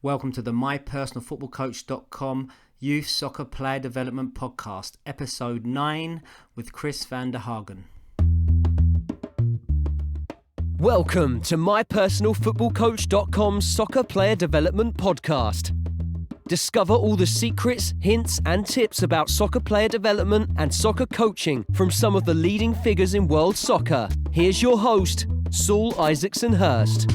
Welcome to the MyPersonalFootballCoach.com Youth Soccer Player Development Podcast, Episode 9 with Kris Van Der Haegen. Welcome to MyPersonalFootballCoach.com Soccer Player Development Podcast. Discover all the secrets, hints and tips about soccer player development and soccer coaching from some of the leading figures in world soccer. Here's your host, Saul Isaksson-Hurst.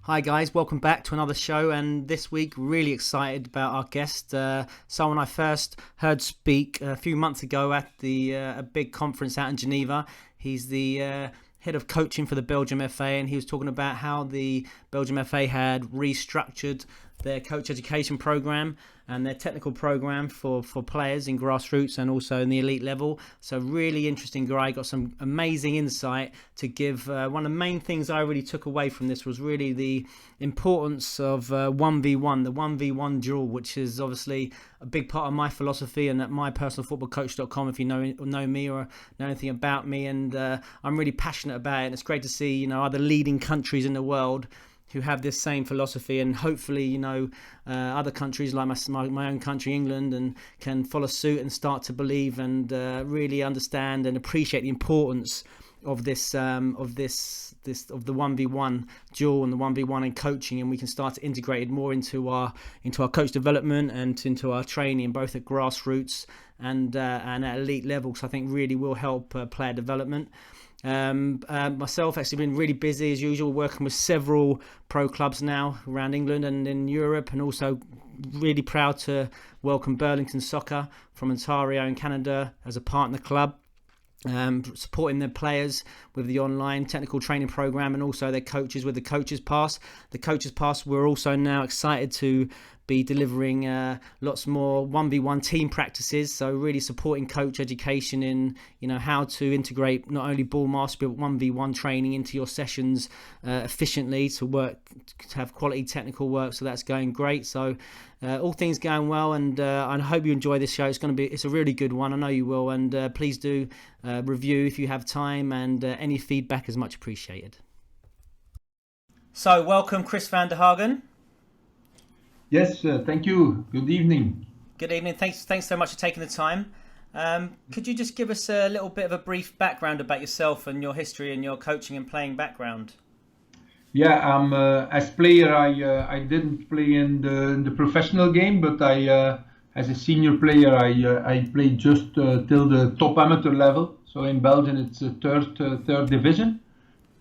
Hi guys, welcome back to another show, and this week really excited about our guest, someone I first heard speak a few months ago at a big conference out in Geneva. He's the head of coaching for the Belgium FA, and he was talking about how the Belgium FA had restructured their coach education program and their technical program for players in grassroots and also in the elite level. So really interesting guy, got some amazing insight to give. One of the main things I really took away from this was really the importance of 1v1, the 1v1 duel, which is obviously a big part of my philosophy and at MyPersonalFootballCoach.com if you know me or know anything about me. And I'm really passionate about it, and it's great to see other leading countries in the world who have this same philosophy, and hopefully other countries like my own country, England, and can follow suit and start to believe and really understand and appreciate the importance of this of the 1v1 duel and the 1v1 in coaching, and we can start to integrate it more into our coach development and into our training, both at grassroots and at elite level, because I think really will help player development. Myself actually been really busy as usual, working with several pro clubs now around England and in Europe, and also really proud to welcome Burlington Soccer from Ontario in Canada as a partner club, supporting their players with the online technical training program and also their coaches with the Coaches Pass. The Coaches Pass, we're also now excited to be delivering lots more 1v1 team practices, so really supporting coach education in how to integrate not only ball mastery but 1v1 training into your sessions efficiently to have quality technical work. So that's going great. So all things going well, and I hope you enjoy this show. It's a really good one, I know you will, and please do review if you have time, and any feedback is much appreciated. So welcome, Kris Van Der Haegen. Yes, thank you. Good evening. Good evening. Thanks so much for taking the time. Could you just give us a little bit of a brief background about yourself and your history and your coaching and playing background? Yeah, as player, I didn't play in the professional game, but as a senior player, I played just till the top amateur level. So in Belgium, it's a third division.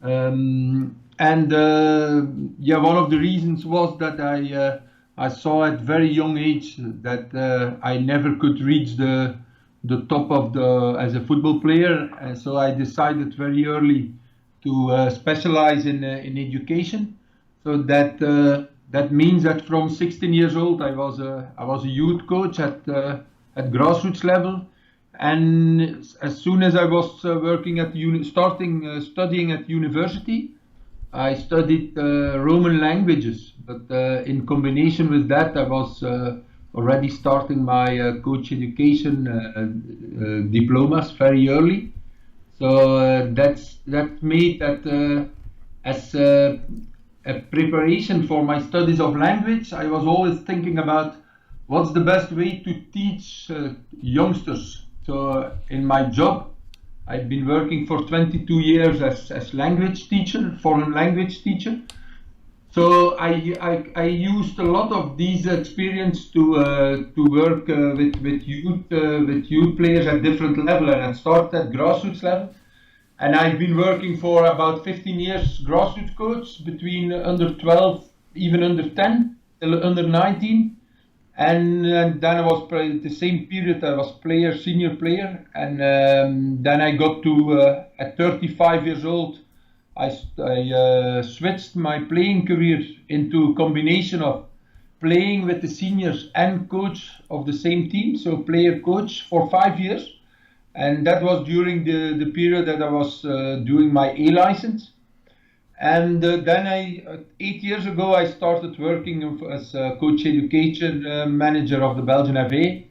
One of the reasons was that I saw at very young age that I never could reach the top of as a football player, and so I decided very early to specialize in education. So that means that from 16 years old I was a youth coach at grassroots level, and as soon as I was studying at university, I studied Roman languages, but in combination with that, I was already starting my coach education diplomas very early. So that made that as a preparation for my studies of language, I was always thinking about what's the best way to teach youngsters. So in my job, I've been working for 22 years as language teacher, foreign language teacher. So I used a lot of these experience to work with youth players at different level, and I started at grassroots level. And I've been working for about 15 years grassroots coach, between under 12, even under 10, till under 19. And then I was the same period I was senior player, and then I got to at 35 years old, I switched my playing career into a combination of playing with the seniors and coach of the same team, so player coach for 5 years, and that was during the period that I was doing my A license. And then 8 years ago, I started working as a coach education manager of the Belgian FA.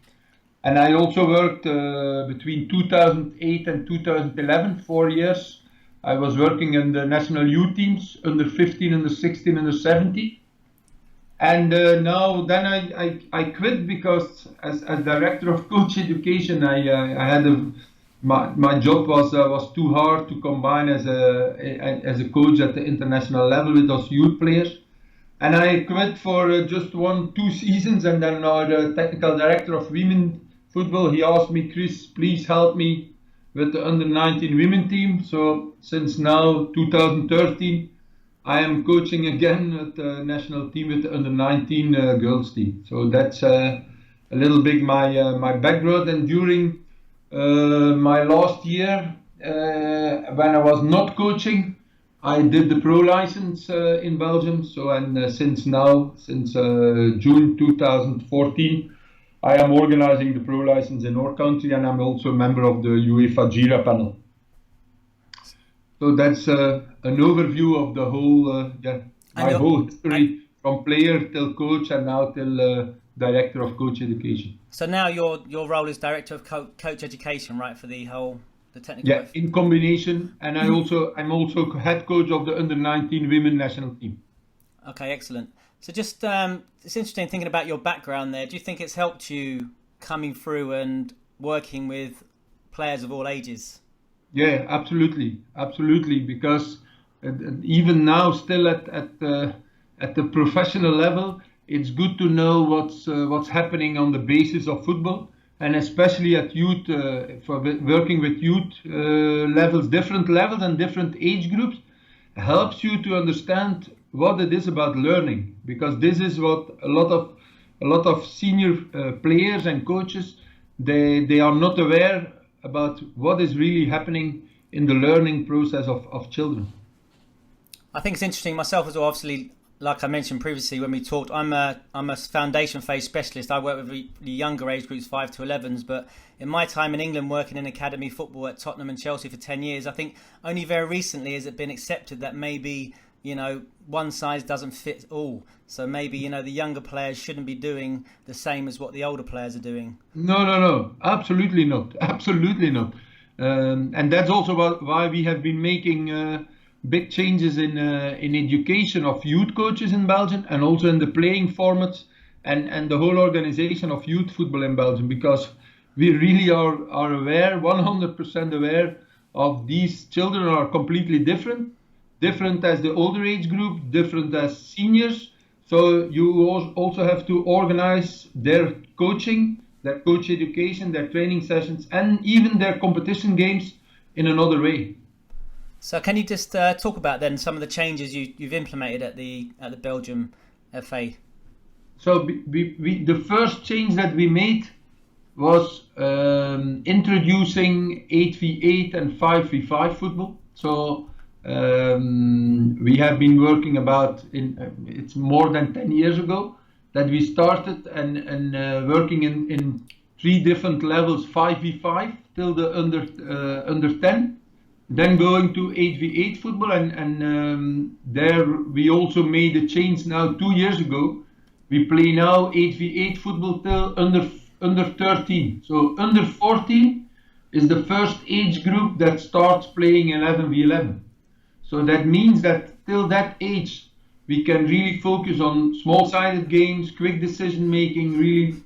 And I also worked between 2008 and 2011, 4 years. I was working in the national youth teams, under 15, under 16, under 17. And now then I quit because as director of coach education, I had my job was too hard to combine as a coach at the international level with those youth players. And I quit for just 2 seasons, and then now the technical director of women football, he asked me, Kris, please help me with the under 19 women team. So since now 2013, I am coaching again at the national team with the under 19 girls team. So that's a little bit my background. And during my last year, when I was not coaching, I did the pro license in Belgium. So and since June 2014, I am organizing the pro license in our country, and I'm also a member of the UEFA GIRA panel. So that's an overview of the whole my whole history from player till coach and now till director of coach education. So now your role is director of coach education, right, for the technical. Yeah, in combination, and I'm also head coach of the under 19 women national team. Okay, excellent. So just it's interesting thinking about your background there. Do you think it's helped you coming through and working with players of all ages? Yeah, absolutely, because even now, still at the professional level, it's good to know what's happening on the basis of football, and especially at youth, for working with youth levels, different levels and different age groups, helps you to understand what it is about learning, because this is what a lot of senior players and coaches they are not aware about what is really happening in the learning process of children. I think it's interesting myself as well. Obviously, like I mentioned previously when we talked, I'm a foundation phase specialist. I work with the younger age groups, 5 to 11s. But in my time in England, working in academy football at Tottenham and Chelsea for 10 years, I think only very recently has it been accepted that maybe, one size doesn't fit all. So maybe, the younger players shouldn't be doing the same as what the older players are doing. No, absolutely not. And that's also why we have been making big changes in education of youth coaches in Belgium, and also in the playing formats and the whole organization of youth football in Belgium, because we really are aware, 100% aware of these children are completely different as the older age group, different as seniors. So you also have to organize their coaching, their coach education, their training sessions, and even their competition games in another way. So can you just talk about then some of the changes you've implemented at the Belgium FA? So the first change that we made was introducing 8v8 and 5v5 football. So we have been working it's more than 10 years ago that we started and working in 3 different levels, 5v5 till the under 10. Then going to 8v8 football, and there we also made a change now 2 years ago. We play now 8v8 football till under 13. So under 14 is the first age group that starts playing 11v11. So that means that till that age we can really focus on small-sided games, quick decision making, really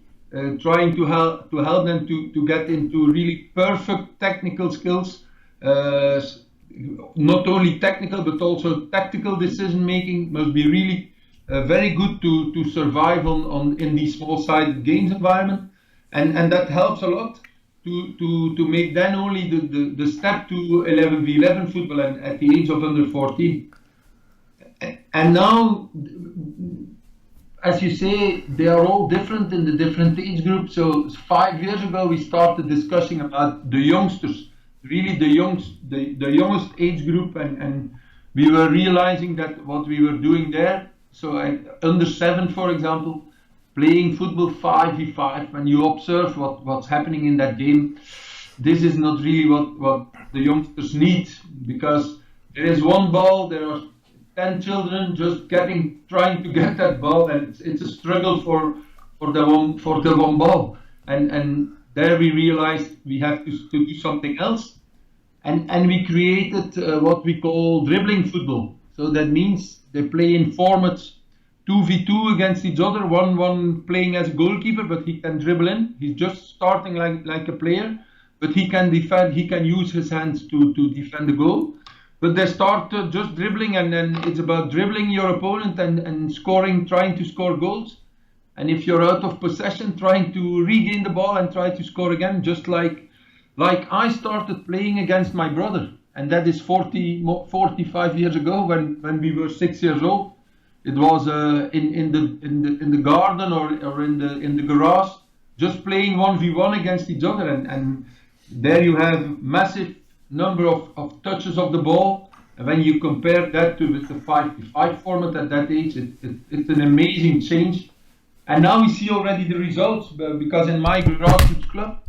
trying to help them to get into really perfect technical skills. Not only technical but also tactical decision making must be really very good to survive in these small-sided games environment, and that helps a lot to make then only the step to 11v11 football at the age of under 14. And now, as you say, they are all different in the different age groups. So 5 years ago we started discussing about the youngsters, really the youngest age group, and we were realizing that what we were doing there, so under 7 for example, playing football 5v5, when you observe what's happening in that game, this is not really what the youngsters need, because there is one ball, 10 children just trying to get that ball, and it's a struggle for the one ball. And there we realized we have to do something else, and we created what we call dribbling football. So that means they play in formats 2v2 against each other, one playing as a goalkeeper, but he can dribble in. He's just starting like a player, but he can defend, he can use his hands to defend the goal. But they start just dribbling, and then it's about dribbling your opponent and scoring, trying to score goals. And if you're out of possession, trying to regain the ball and try to score again, just like I started playing against my brother. And that is 45 years ago when we were 6 years old. It was in the garden or in the garage, just playing 1v1 against each other, and there you have massive number of touches of the ball. And when you compare that with the 5v5 format at that age, it's an amazing change. And now we see already the results, because in my grassroots club,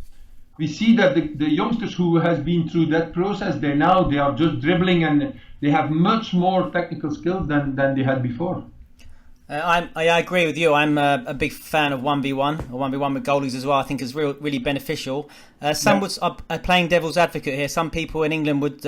we see that the youngsters who has been through that process, they are just dribbling, and they have much more technical skills than they had before. I agree with you. I'm a big fan of 1v1 or 1v1 with goalies as well. I think it's really beneficial. Some would, playing devil's advocate here, some people in England would,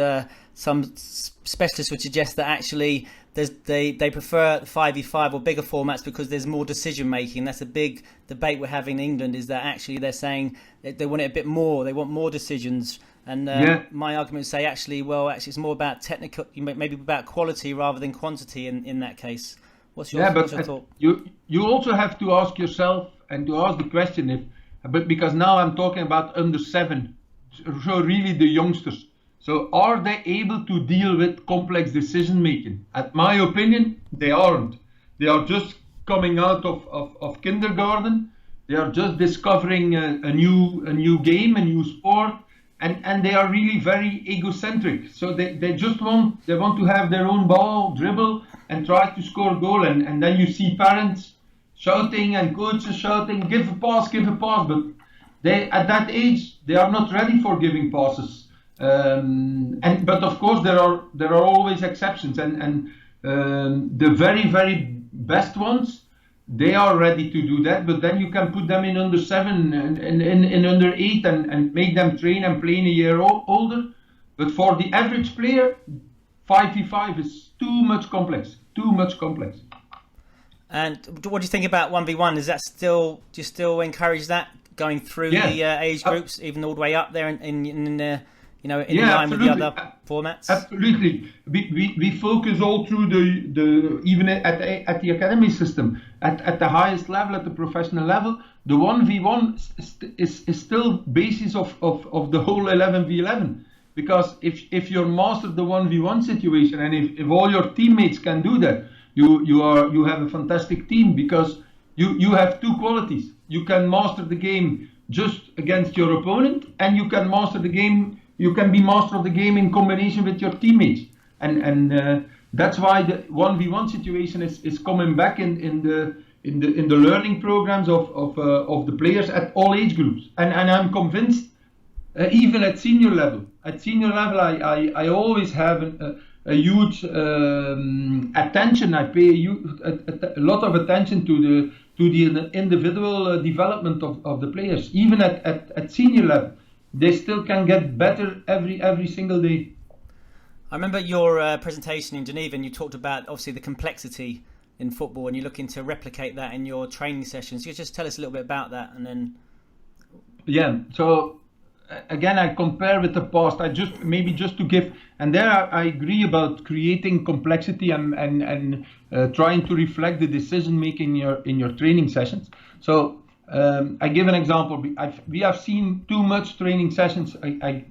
some specialists would suggest that actually they prefer 5v5 or bigger formats because there's more decision making. That's a big debate we're having in England, is that actually they're saying they want it a bit more, they want more decisions. And my argument would say actually it's more about technical, maybe about quality rather than quantity in that case. What's your thought? You also have to ask yourself and to ask the question because now I'm talking about under 7, so really the youngsters. So are they able to deal with complex decision making? At my opinion, they aren't. They are just coming out of kindergarten. They are just discovering a new game, a new sport, and they are really very egocentric. So they want to have their own ball, dribble, and try to score a goal. And then you see parents shouting and coaches shouting, give a pass. But they, at that age, they are not ready for giving passes. But of course there are always exceptions, and the very, very best ones, they are ready to do that. But then you can put them in under 7 and in under 8 and make them train and play in a year older. But for the average player, 5v5 is too much complex. And what do you think about 1v1? Is that do you still encourage that going through the age groups, even all the way up there in line absolutely. with the other formats? Absolutely. We focus all through the even at the academy system, at the highest level, at the professional level. The 1v1 is still basis of the whole 11v11. Because if you master the 1v1 situation, and if all your teammates can do that, you have a fantastic team, because you have two qualities. You can master the game just against your opponent, and you can master the game. You can be master of the game in combination with your teammates, and that's why the 1v1 situation is coming back in the learning programs of the players at all age groups, and I'm convinced even at senior level. At senior level, I always have a huge attention. I pay a lot of attention to the individual development of the players. Even at senior level, they still can get better every single day. I remember your presentation in Geneva, and you talked about obviously the complexity in football, and you're looking to replicate that in your training sessions. You just tell us a little bit about that, and then. Yeah. So. Again, I compare with the past. Just to give, and there I agree about creating complexity and trying to reflect the decision making in your training sessions. So I give an example. We have seen too much training sessions,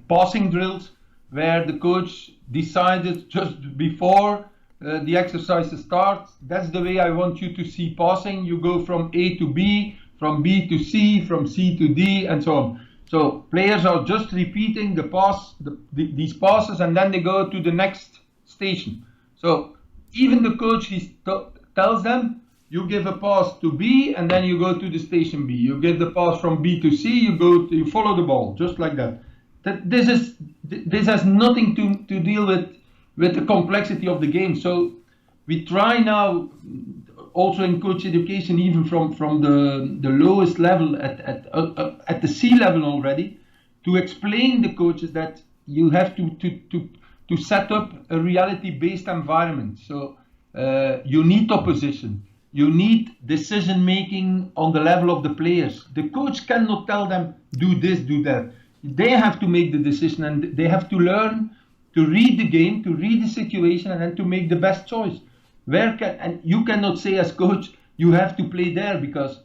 passing drills, where the coach decided just before the exercises starts. That's the way I want you to see passing. You go from A to B, from B to C, from C to D, and so on. So players are just repeating these passes, and then they go to the next station. So even the coach tells them, you give a pass to B, and then you go to the station B. You give the pass from B to C. You follow the ball, just like that. This has nothing to deal with the complexity of the game. So we try now, also in coach education, even from the lowest level at the C level already, to explain the coaches that you have to set up a reality-based environment. So you need opposition. You need decision-making on the level of the players. The coach cannot tell them, do this, do that. They have to make the decision, and they have to learn to read the game, to read the situation, and then to make the best choice. And you cannot say as coach, you have to play there, because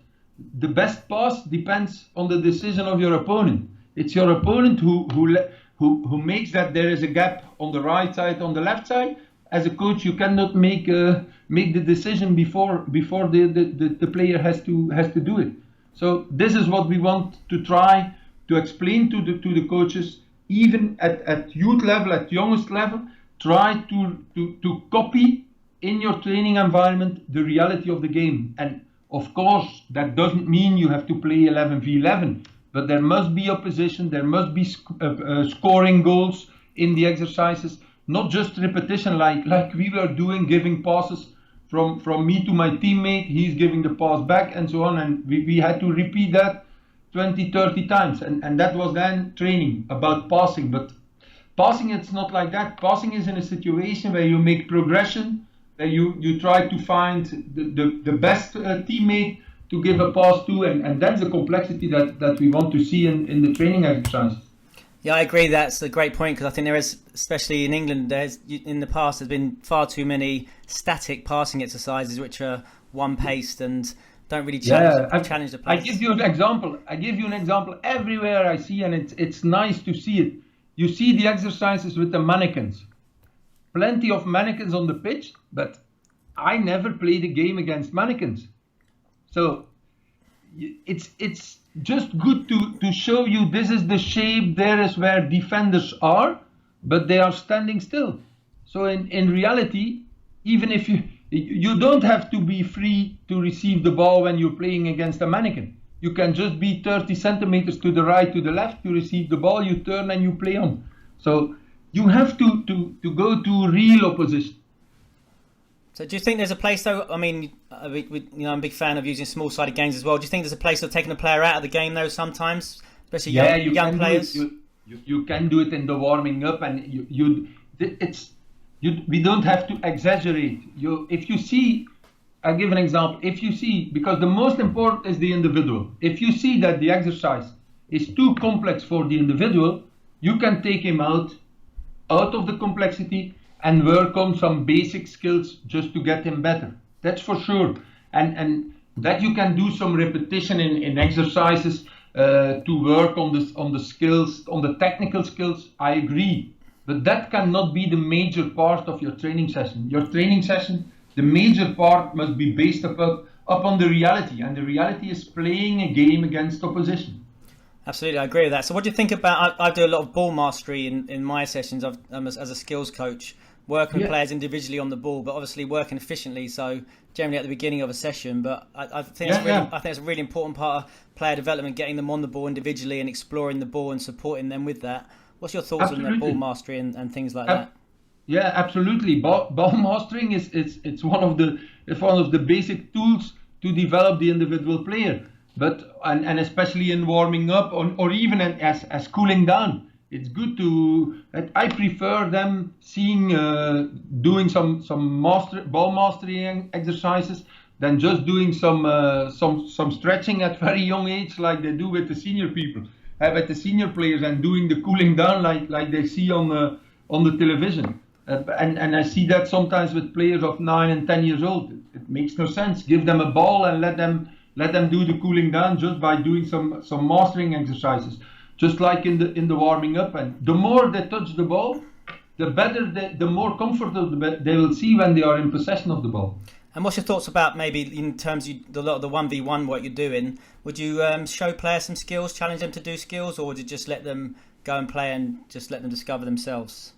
the best pass depends on the decision of your opponent. It's your opponent who makes that there is a gap on the right side, on the left side. As a coach, you cannot make the decision before the player has to do it. So this is what we want to try to explain to the coaches, even at youth level, at youngest level. Try to copy in your training environment the reality of the game. And of course, that doesn't mean you have to play 11v11, but there must be opposition, there must be scoring goals in the exercises, not just repetition like we were doing, giving passes from me to my teammate, he's giving the pass back and so on, and we had to repeat that 20, 30 times, and that was then training about passing. But passing, it's not like that. Passing is in a situation where you make progression, where you try to find the best teammate to give a pass to, and that's the complexity that we want to see in the training exercises. Yeah, I agree. That's a great point, because I think there is, especially in England, in the past there's been far too many static passing exercises which are one-paced and don't really challenge the players. I give you an example. Everywhere I see, and it's nice to see it. You see the exercises with the mannequins. Plenty of mannequins on the pitch, but I never played a game against mannequins. So it's just good to show you this is the shape, there is where defenders are, but they are standing still. So in reality, even if you don't have to be free to receive the ball when you're playing against a mannequin. You can just be 30 centimeters to the right, to the left to receive the ball, you turn and you play on. So you have to go to real opposition. So do you think there's a place, though? I mean, I'm a big fan of using small-sided games as well. Do you think there's a place of taking a player out of the game, though, sometimes? Especially young players? You can do it in the warming up, and we don't have to exaggerate. If you see, I'll give an example. If you see, because the most important is the individual. If you see that the exercise is too complex for the individual, you can take him out of the complexity and work on some basic skills just to get him better. That's for sure. And that you can do some repetition in exercises to work on the skills, on the technical skills, I agree. But that cannot be the major part of your training session. Your training session, the major part must be based upon the reality. And the reality is playing a game against opposition. Absolutely, I agree with that. So what do you think about, I do a lot of ball mastery in my sessions as a skills coach, working with players individually on the ball, but obviously working efficiently, so generally at the beginning of a session. But I think it's a really important part of player development, getting them on the ball individually and exploring the ball and supporting them with that. What's your thoughts on the ball mastery and things like that? Yeah, absolutely. Ball mastering is one of the basic tools to develop the individual player. But and especially in warming up or even as cooling down, it's good to. I prefer them seeing doing some ball mastery exercises than just doing some stretching at very young age like they do with the senior people, with the senior players, and doing the cooling down like they see on the television. And I see that sometimes with players of 9 and 10 years old. It makes no sense. Give them a ball and let them do the cooling down just by doing some mastering exercises, just like in the warming up. And the more they touch the ball, the better, the more comfortable they will see when they are in possession of the ball. And what's your thoughts about maybe in terms of a lot of the 1v1 work you're doing? Would you show players some skills, challenge them to do skills, or would you just let them go and play and just let them discover themselves?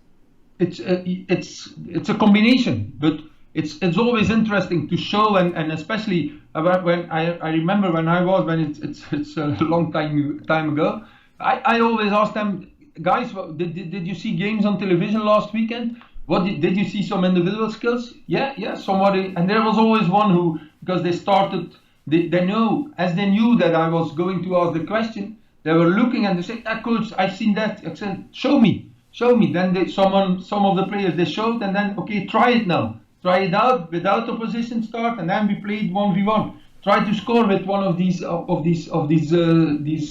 It's a combination, but it's always interesting to show, and especially about when I remember when it's a long time ago. I always ask them, guys, did you see games on television last weekend? Did you see some individual skills? Yeah, somebody, and there was always one who, because they started, they knew that I was going to ask the question, they were looking and they said, coach, I've seen that. I said, show me. Then some of the players, they showed, and then, okay, try it now. Try it out without opposition start, and then we played 1v1. Try to score with one of these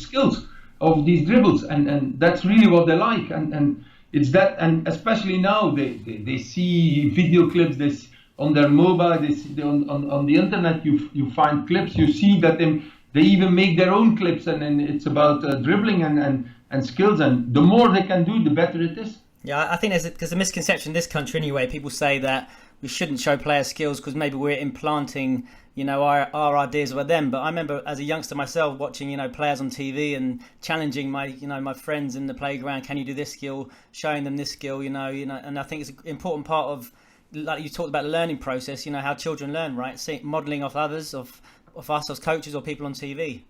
skills, of these dribbles, and that's really what they like, and it's that, and especially now they see video clips, on their mobile, they see on the internet, you find clips, you see that they even make their own clips, and it's about dribbling and skills, and the more they can do, the better it is. Yeah, I think there's a misconception in this country anyway. People say that we shouldn't show player skills because maybe we're implanting, our ideas with them. But I remember as a youngster myself watching, players on TV and challenging my friends in the playground. Can you do this skill? Showing them this skill, and I think it's an important part of, like you talked about, the learning process. How children learn, right? Modelling off others, of us as coaches or people on TV.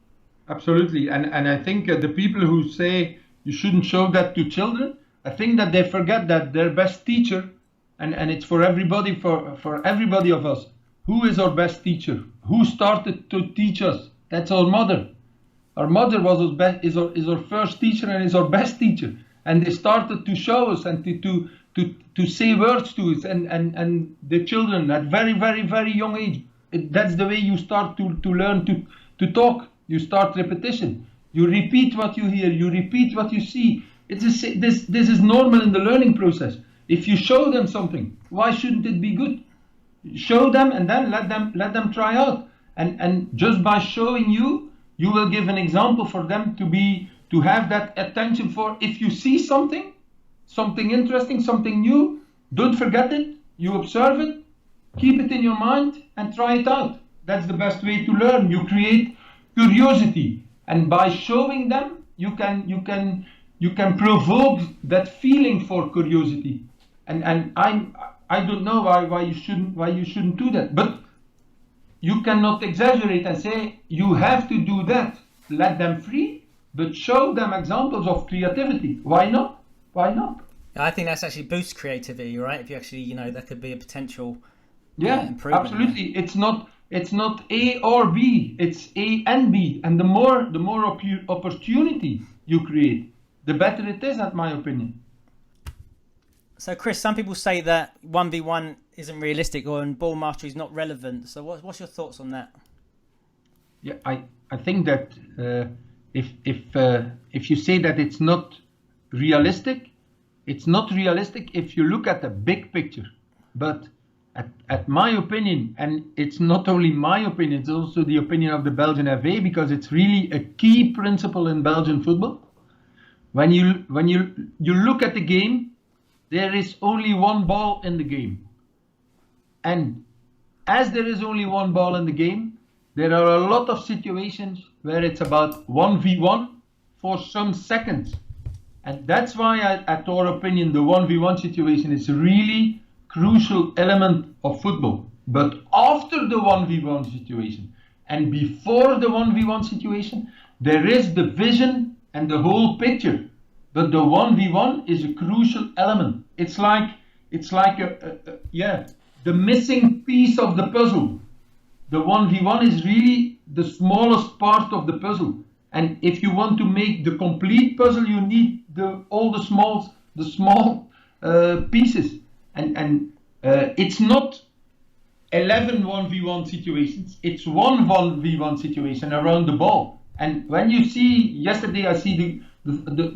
Absolutely, and I think the people who say you shouldn't show that to children, I think that they forget that their best teacher, and it's for everybody, for everybody of us. Who is our best teacher? Who started to teach us? That's our mother. Our mother is our first teacher and is our best teacher. And they started to show us and to say words to us, and the children at very, very, very young age. That's the way you start to learn to talk. You start repetition. You repeat what you hear. You repeat what you see. This is normal in the learning process. If you show them something, why shouldn't it be good? Show them and then let them try out. And just by showing you will give an example for them to have that attention for. If you see something interesting, something new, don't forget it. You observe it, keep it in your mind, and try it out. That's the best way to learn. You create curiosity, and by showing them, you can provoke that feeling for curiosity. And I don't know why you shouldn't do that, but you cannot exaggerate and say you have to do that. Let them free, but show them examples of creativity. Why not? I think that's actually boosts creativity, right? If you actually, that could be a potential improvement. Absolutely. There. It's not A or B. It's A and B, and the more opportunity you create, the better it is, in my opinion. So, Kris, some people say that 1v1 isn't realistic or ball mastery is not relevant. So what's your thoughts on that? Yeah, I think that if you say that it's not realistic, it's not realistic if you look at the big picture. But at my opinion, and it's not only my opinion, it's also the opinion of the Belgian FA, because it's really a key principle in Belgian football. When you look at the game, there is only one ball in the game. And as there is only one ball in the game, there are a lot of situations where it's about 1v1 for some seconds. And that's why, at our opinion, the 1v1 situation is really crucial element of football. But after the 1v1 situation and before the 1v1 situation, there is the vision and the whole picture. But the 1v1 is a crucial element. It's like the missing piece of the puzzle. The 1v1 is really the smallest part of the puzzle. And if you want to make the complete puzzle, you need all the small pieces. And it's not 11 1v1 situations. It's one 1v1 situation around the ball. And when you see, yesterday I see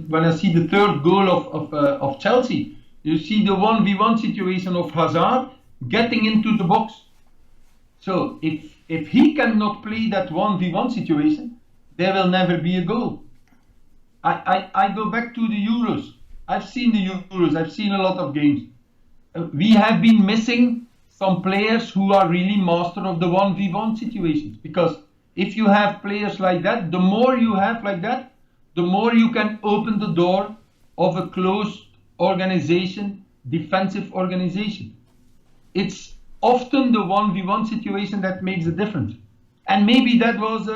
when I see the third goal of Chelsea, you see the 1v1 situation of Hazard getting into the box. So if he cannot play that 1v1 situation, there will never be a goal. I go back to the Euros. I've seen the Euros. I've seen a lot of games. We have been missing some players who are really master of the 1v1 situations. Because if you have players like that, the more you have like that, the more you can open the door of a closed organization, defensive organization. It's often the 1v1 situation that makes a difference. And maybe that was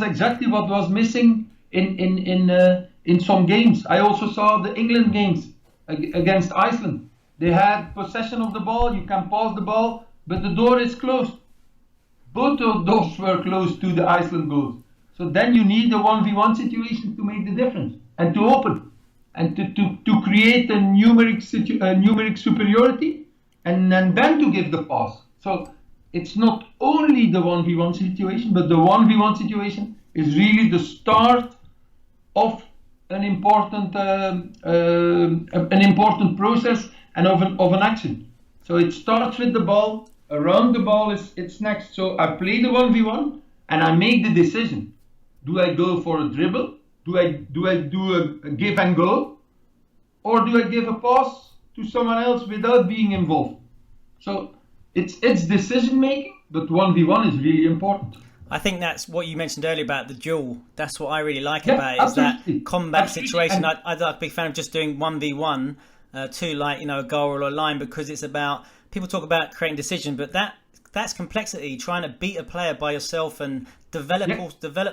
exactly what was missing in some games. I also saw the England games. against Iceland. They had possession of the ball, you can pass the ball, but the door is closed. Both of doors were closed to the Iceland goals. So then you need a 1v1 situation to make the difference and to open and to create a numeric superiority and then to give the pass. So it's not only the 1v1 situation, but the 1v1 situation is really the start of an important process and of an action. So it starts with the ball. Around the ball it's next. So I play the 1v1 and I make the decision. Do I go for a dribble? Do I do a give and go? Or do I give a pass to someone else without being involved? So it's decision making, but 1v1 is really important. I think that's what you mentioned earlier about the duel. That's what I really like about it, is that combat situation. I'm a big fan of just doing 1v1 to, like, you know, a goal or a line, because it's about, people talk about creating decision, but that's complexity, trying to beat a player by yourself and develop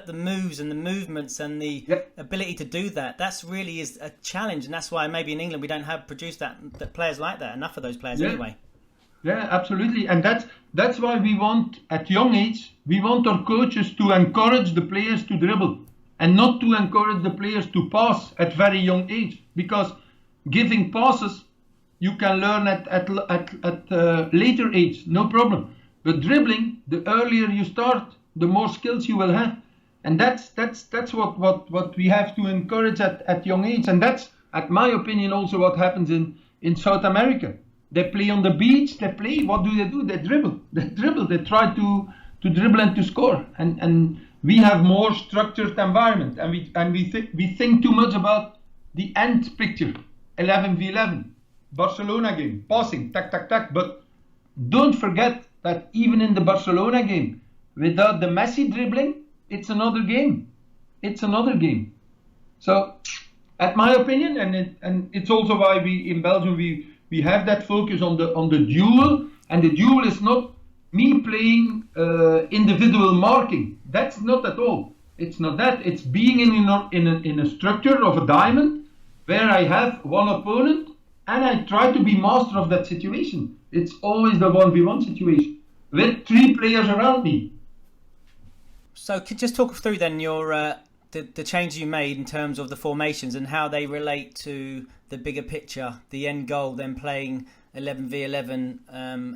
the moves and the movements and the ability to do that. That's really is a challenge, and that's why maybe in England we don't have produced that players like that, enough of those players anyway. Yeah, absolutely. And that's why we want, at young age, we want our coaches to encourage the players to dribble and not to encourage the players to pass at very young age, because giving passes you can learn at later age, no problem. But dribbling, the earlier you start, the more skills you will have. And that's what we have to encourage at young age. And that's, at my opinion, also what happens in South America. They play on the beach, they play, what do? They dribble. They try to dribble and to score. And we have more structured environment. And we think too much about the end picture, 11v11, Barcelona game, passing, tack. But don't forget that even in the Barcelona game, without the Messi dribbling, it's another game. So, at my opinion, and it's also why we in Belgium we have that focus on the duel, and the duel is not me playing individual marking. That's not at all. It's not that. It's being in a structure of a diamond where I have one opponent and I try to be master of that situation. It's always the 1v1 situation with 3 players around me. So could you just talk through then your the changes you made in terms of the formations and how they relate to the bigger picture, the end goal, then playing 11v11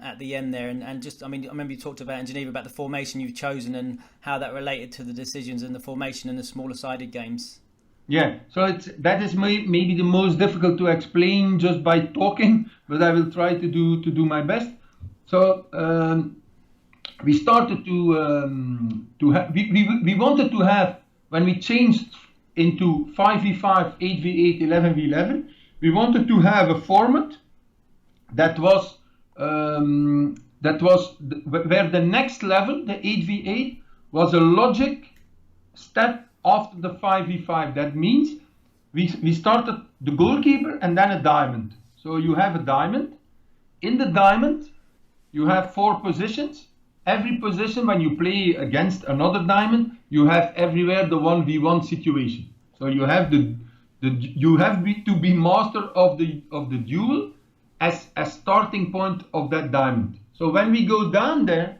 at the end there, and just, I mean, I remember you talked about in Geneva about the formation you've chosen and how that related to the decisions and the formation in the smaller sided games. Yeah, so that is maybe the most difficult to explain just by talking, but I will try to do my best. So we started to have, we wanted to have, when we changed into 5v5, 8v8, 11v11, we wanted to have a format that was where the next level, the 8v8, was a logic step after the 5v5. That means we started the goalkeeper and then a diamond. So you have a diamond. In the diamond, you have 4 positions. Every position, when you play against another diamond, you have everywhere the 1v1 situation. So you have to be master of the duel as a starting point of that diamond. So when we go down there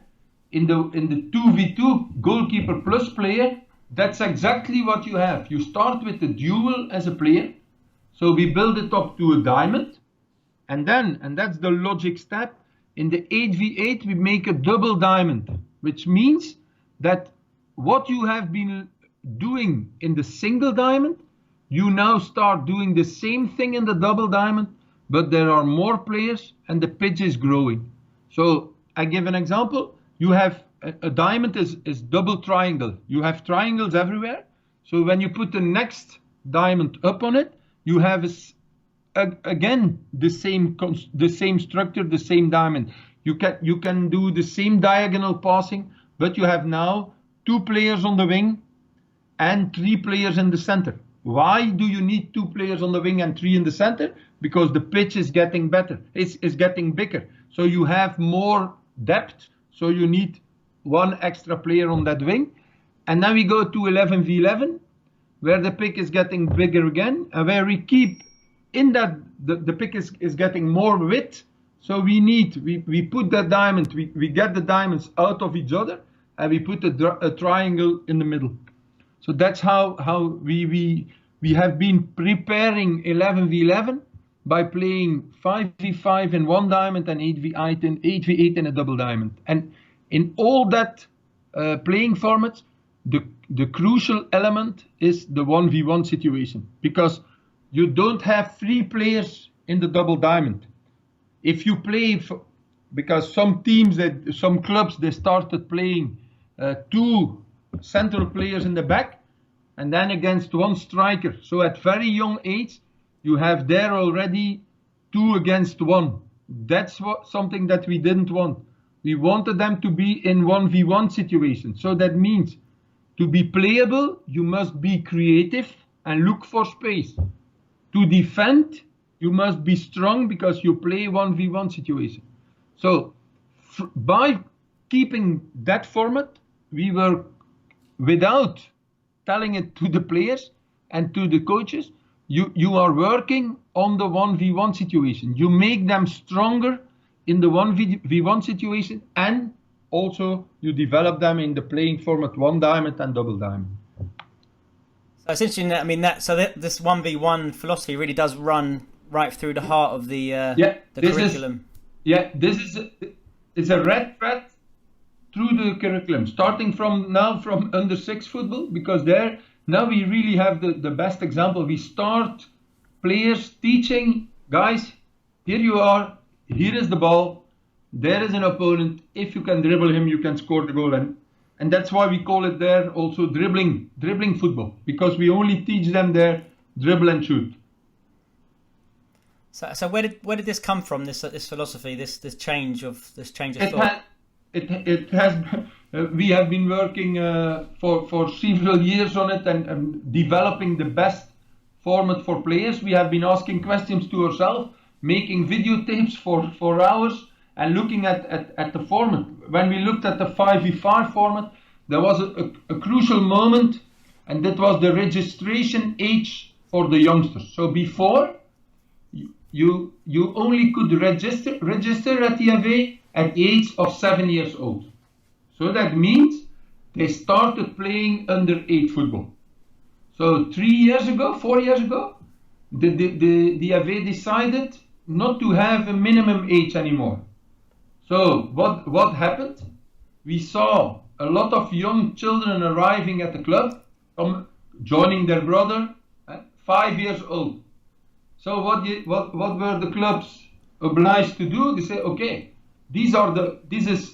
in the 2v2 goalkeeper plus player, that's exactly what you have. You start with the duel as a player. So we build it up to a diamond, and that's the logic step. In the 8v8, we make a double diamond, which means that what you have been doing in the single diamond, you now start doing the same thing in the double diamond, but there are more players and the pitch is growing. So I give an example. You have a diamond is double triangle. You have triangles everywhere. So when you put the next diamond up on it, you have again the same structure, the same diamond. You can do the same diagonal passing, but you have now 2 players on the wing and 3 players in the center. Why do you need 2 players on the wing and 3 in the center? Because the pitch is getting better. It's getting bigger. So you have more depth. So you need 1 extra player on that wing. And then we go to 11v11, where the pitch is getting bigger again, and where we keep in that the pick is getting more width. So we put that diamond, we get the diamonds out of each other, and we put a triangle in the middle. So that's how we have been preparing 11v11 by playing 5v5 in one diamond and 8v8 in a double diamond. And in all that playing formats, the crucial element is the 1v1 situation, because you don't have 3 players in the double diamond. If you play, because some clubs, they started playing 2 central players in the back and then against 1 striker. So at very young age, you have there already 2 against 1. That's something that we didn't want. We wanted them to be in 1v1 situation. So that means to be playable, you must be creative and look for space. To defend, you must be strong because you play 1v1 situation. So by keeping that format, we were, without telling it to the players and to the coaches, you are working on the 1v1 situation. You make them stronger in the 1v1 situation, and also you develop them in the playing format 1 diamond and double diamond. So it's interesting that, I mean, this 1v1 philosophy really does run right through the heart of the curriculum. This is a red thread through the curriculum, starting from under 6 football, because there now we really have the best example. We start players teaching, guys, here you are, here is the ball, there is an opponent, if you can dribble him, you can score the goal. And that's why we call it there also dribbling football, because we only teach them there dribble and shoot. So where did this come from? This philosophy, this change of thought. It has. We have been working for several years on it and developing the best format for players. We have been asking questions to ourselves, making videotapes for hours, and looking at the format. When we looked at the 5v5 format, there was a crucial moment, and that was the registration age for the youngsters. So before, you only could register at the FA at the age of 7 years old. So that means they started playing under 8 football. So 4 years ago, the FA decided not to have a minimum age anymore. So what happened? We saw a lot of young children arriving at the club, joining their brother, 5 years old. So what were the clubs obliged to do? They say, okay, this is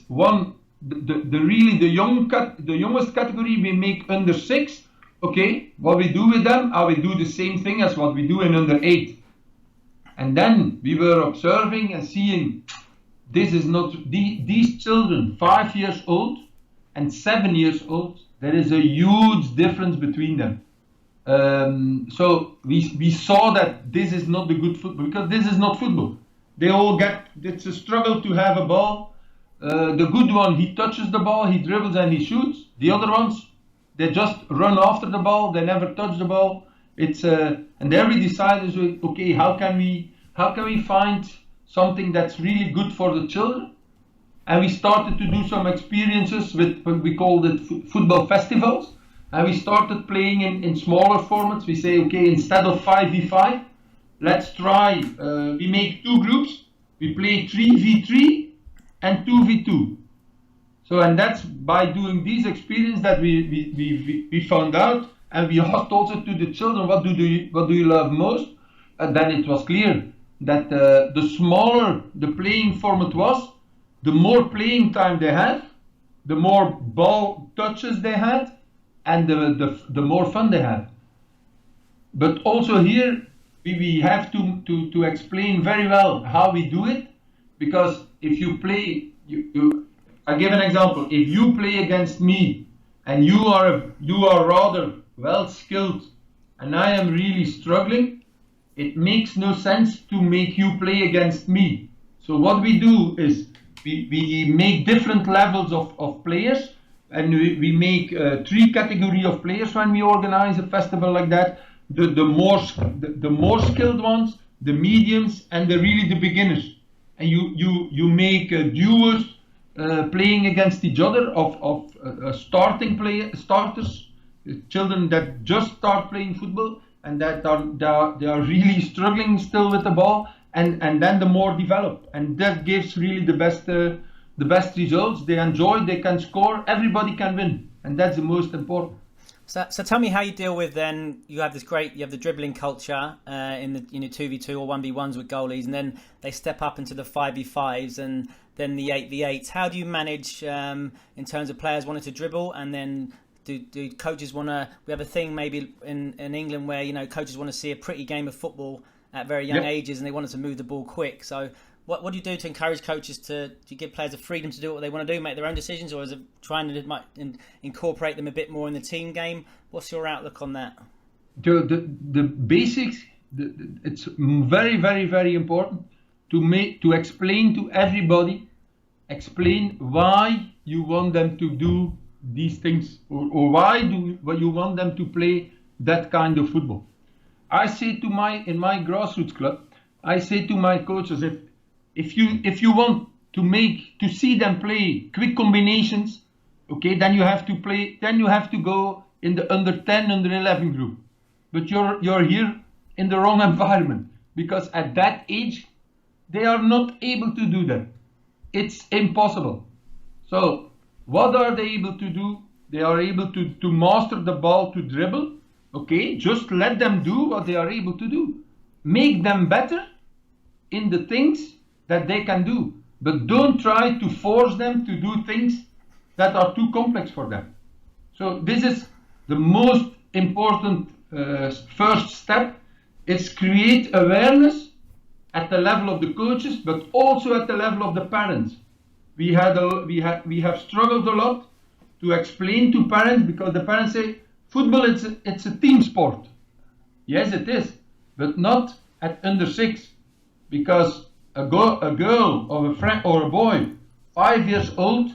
the youngest category we make under 6. Okay, what we do with them? I will do the same thing as what we do in under 8. And then we were observing and seeing, this is not these children 5 years old and 7 years old. There is a huge difference between them. So we saw that this is not the good football, because this is not football. It's a struggle to have a ball. The good one, he touches the ball, he dribbles and he shoots. The other ones, they just run after the ball, they never touch the ball. And there we decided, okay, how can we find something that's really good for the children? And we started to do some experiences with what we called it football festivals. And we started playing in smaller formats. We say, okay, instead of 5v5, let's try, we make 2 groups. We play 3v3 and 2v2. So, and that's by doing these experiences that we found out, and we asked also to the children, what do you love most? And then it was clear that the smaller the playing format was, the more playing time they had, the more ball touches they had, and the more fun they had. But also here we have to explain very well how we do it, because if you play, I give an example. If you play against me and you are rather well skilled and I am really struggling, it makes no sense to make you play against me. So what we do is we make different levels of players, and we make 3 categories of players when we organize a festival like that. The more skilled ones, the mediums, and the beginners. And you make duos playing against each other of starters, children that just start playing football and that they are really struggling still with the ball, and then the more developed, and that gives really the best results. They enjoy, they can score, everybody can win, and that's the most important. So tell me how you deal with, then you have the dribbling culture in the 2v2 or 1v1s with goalies, and then they step up into the 5v5s and then the 8v8s. How do you manage in terms of players wanting to dribble, and then do coaches want to? We have a thing maybe in England where coaches want to see a pretty game of football at very young ages, and they want to move the ball quick. So what do you do to encourage coaches to give players the freedom to do what they want to do, make their own decisions, or is it trying to incorporate them a bit more in the team game? What's your outlook on that? The basics, it's very, very, very important to explain to everybody, explain why you want them to do these things, or why you want them to play that kind of football. I say in my grassroots club, I say to my coaches, if you want to see them play quick combinations, okay, then you have to go in the under 10, under 11 group. But you're here in the wrong environment, because at that age they are not able to do that. It's impossible. So what are they able to do? They are able to master the ball, to dribble. Okay, just let them do what they are able to do. Make them better in the things that they can do, but don't try to force them to do things that are too complex for them. So this is the most important first step. Is create awareness at the level of the coaches, but also at the level of the parents. We have struggled a lot to explain to parents, because the parents say football it's a team sport. Yes, it is, but not at under 6, because a girl or a friend or a boy 5 years old,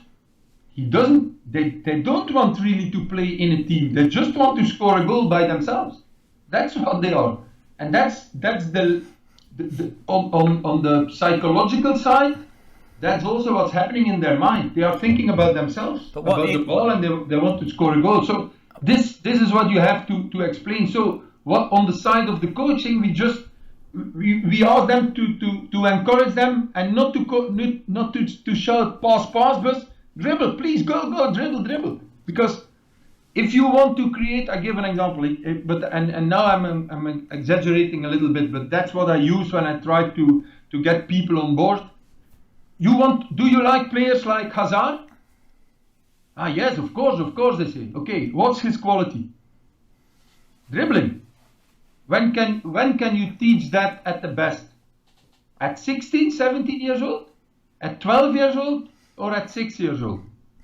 they don't want really to play in a team. They just want to score a goal by themselves. That's what they are, and that's the on the psychological side. That's also what's happening in their mind. They are thinking about themselves, about the ball, and they want to score a goal. So this is what you have to explain. So what on the side of the coaching, we ask them to encourage them, and not to shout pass, but dribble, please go dribble. Because if you want to create, I give an example, and now I'm exaggerating a little bit, but that's what I use when I try to get people on board. Do you like players like Hazard? Ah, yes, of course, they say. Okay, what's his quality? Dribbling. When can you teach that at the best? At 16, 17 years old? At 12 years old? Or at 6 years old?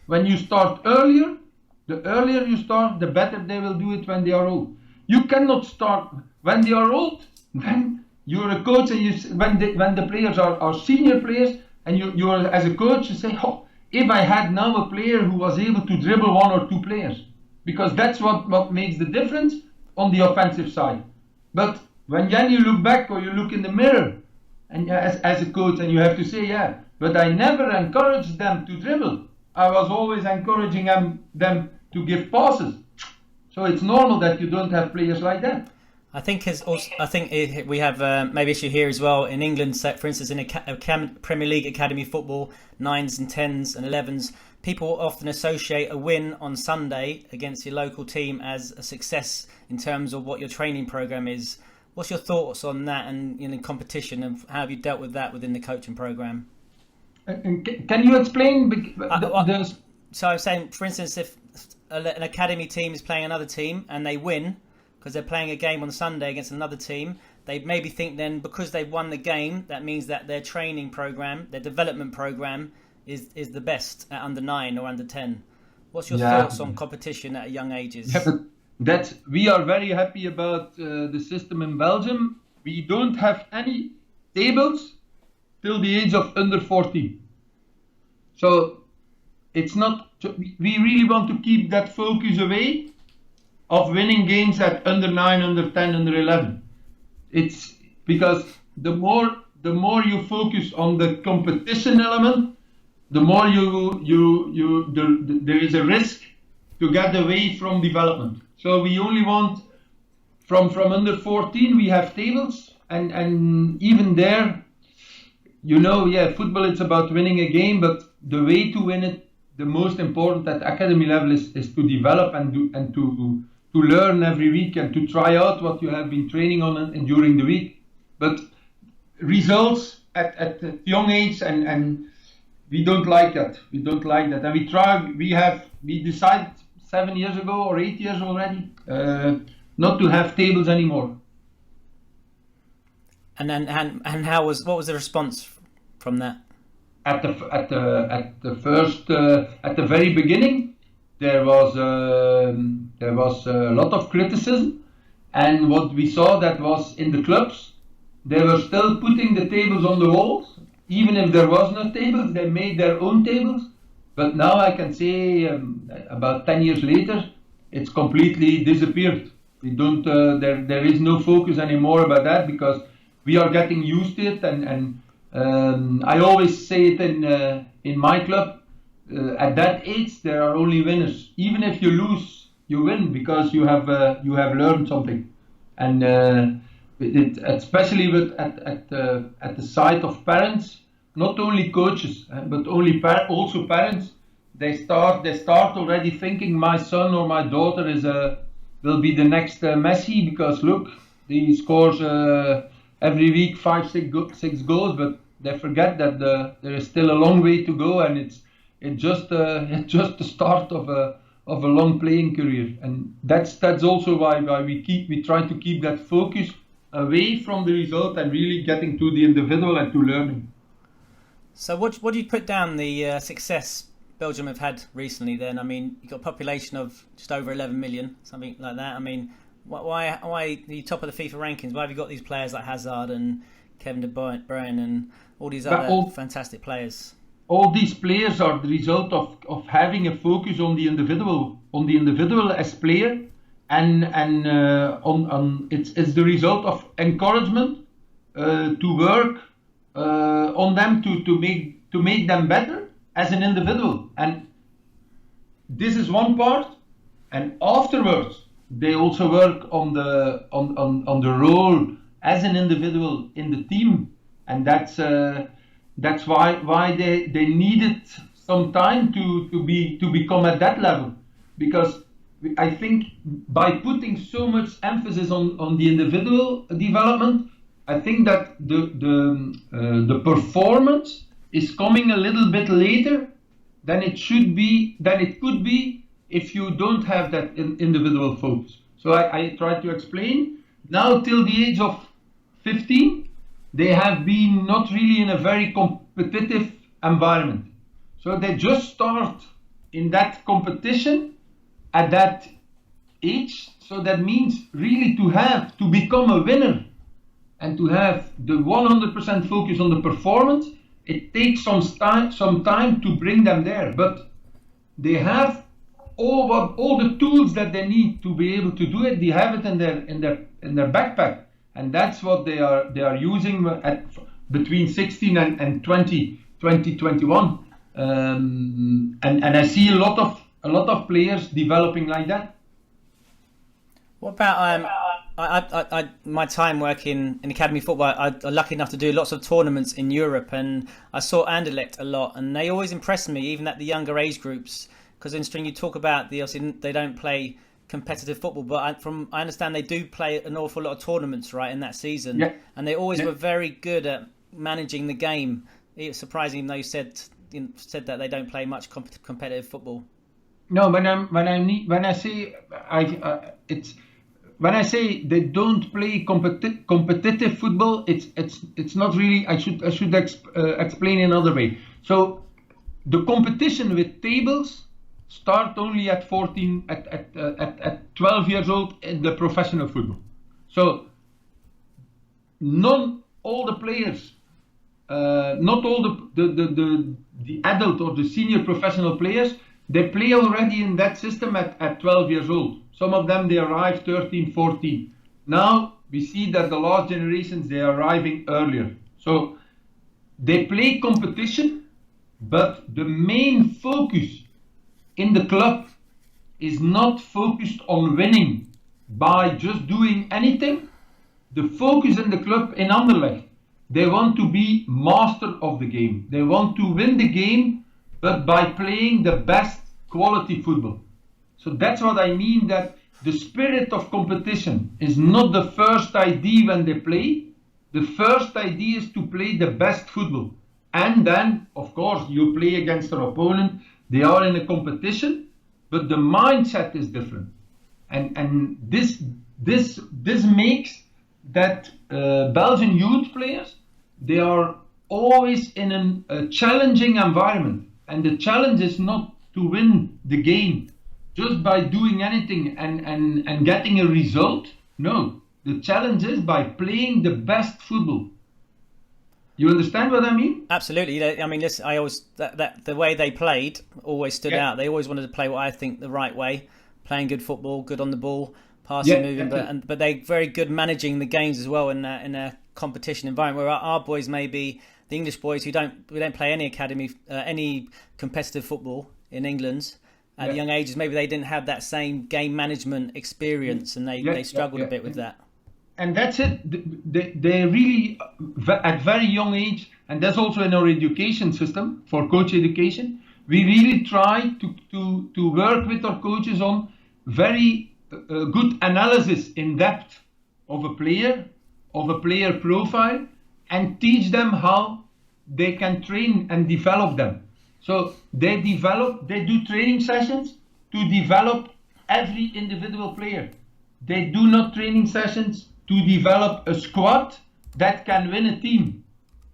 When you start earlier, the earlier you start, the better they will do it when they are old. You cannot start when they are old. Then you're a coach, and when the players are senior players, and you are as a coach, you say, oh, if I had now a player who was able to dribble 1 or 2 players, because that's what makes the difference on the offensive side. But when you look back, or you look in the mirror, and as a coach, and you have to say, yeah, but I never encouraged them to dribble. I was always encouraging them to give passes. So it's normal that you don't have players like that. I think we have maybe issue here as well in England. For instance, in a Premier League academy football, 9s and 10s and 11s, people often associate a win on Sunday against your local team as a success in terms of what your training program is. What's your thoughts on that, and in competition, and how have you dealt with that within the coaching program? Can you explain? So I'm saying, for instance, if an academy team is playing another team and they win, because they're playing a game on Sunday against another team, they maybe think then because they've won the game, that means that their training program, their development program is the best at under 9 or under 10. What's your thoughts on competition at young ages? Yeah, but we are very happy about the system in Belgium. We don't have any tables till the age of under 14. So it's not. We really want to keep that focus away of winning games at under 9, under 10, under 11. It's because the more you focus on the competition element, the more there is a risk to get away from development. So we only want from under 14 we have tables, and even there, football, it's about winning a game, but the way to win it, the most important at academy level is to develop and to learn every week and to try out what you have been training on and during the week. But results at a young age, and we don't like that. And we decided 7 years ago or 8 years already not to have tables anymore. And what was the response from that? At the very beginning, there was a lot of criticism, and what we saw that was in the clubs, they were still putting the tables on the walls, even if there was no tables. They made their own tables. But now I can say, about 10 years later, it's completely disappeared. We don't. There is no focus anymore about that, because we are getting used to it, and I always say it in my club. At that age, there are only winners. Even if you lose, you win, because you have learned something. And especially at the side of parents, not only coaches, but also parents. They start already thinking, my son or my daughter will be the next Messi, because look, he scores every week 5-6 goals, but they forget that there is still a long way to go, and it's just the start of a long playing career. And that's also why we try to keep that focus away from the result and really getting to the individual and to learning. So what do you put down the success Belgium have had recently then? I mean, you've got a population of just over 11 million, something like that. I mean, why are you top of the FIFA rankings? Why have you got these players like Hazard and Kevin De Bruyne and all these other fantastic players? All these players are the result of having a focus on the individual as player, and it's the result of encouragement to work on them to make them better as an individual. And this is one part, and afterwards they also work on the role as an individual in the team, and that's why they needed some time to become at that level, because I think by putting so much emphasis on the individual development, I think that the performance is coming a little bit later than it could be if you don't have that individual focus. So I try to explain. Now till the age of 15, they have been not really in a very competitive environment. So they just start in that competition at that age. So that means really to become a winner and to have the 100% focus on the performance. It takes some time to bring them there, but they have all the tools that they need to be able to do it. They have it in their backpack, and that's what they are using between 16 and 2021. And I see a lot of players developing like that. What about I my time working in academy football, I'm lucky enough to do lots of tournaments in Europe, and I saw Anderlecht a lot, and they always impressed me, even at the younger age groups. Because in String, you talk about obviously they don't play competitive football, but I understand they do play an awful lot of tournaments, right, in that season. Yeah. And they always were very good at managing the game. It was surprising, even though you said that they don't play much competitive football. No, when I say they don't play competitive football, it's not really. I should explain in another way. So the competition with tables start only at 14, at 12 years old in the professional football. So not all the players, not all the adult or the senior professional players, they play already in that system at 12 years old. Some of them, they arrive 13, 14. Now we see that the last generations, they are arriving earlier. So they play competition, but the main focus in the club is not focused on winning by just doing anything. The focus in the club in Anderlecht, they want to be master of the game. They want to win the game, but by playing the best quality football. So that's what I mean, that the spirit of competition is not the first idea when they play. The first idea is to play the best football. And then, of course, you play against an opponent. They are in a competition, but the mindset is different. And this makes that Belgian youth players, they are always in a challenging environment. And the challenge is not to win the game just by doing anything and getting a result. No, the challenge is by playing the best football. You understand what I mean? Absolutely. I mean, listen, I always that the way they played always stood out. They always wanted to play what I think the right way, playing good football, good on the ball, passing, moving, but they're very good managing the games as well in a competition environment. Where our boys, maybe the English boys we don't play any academy, any competitive football in England at young ages. Maybe they didn't have that same game management experience, and they struggled a bit with that. And that's it. They really, at very young age, and that's also in our education system for coach education, we really try to work with our coaches on very good analysis in depth of a player profile, and teach them how they can train and develop them. So they do training sessions to develop every individual player. They do not training sessions to develop a squad that can win a team,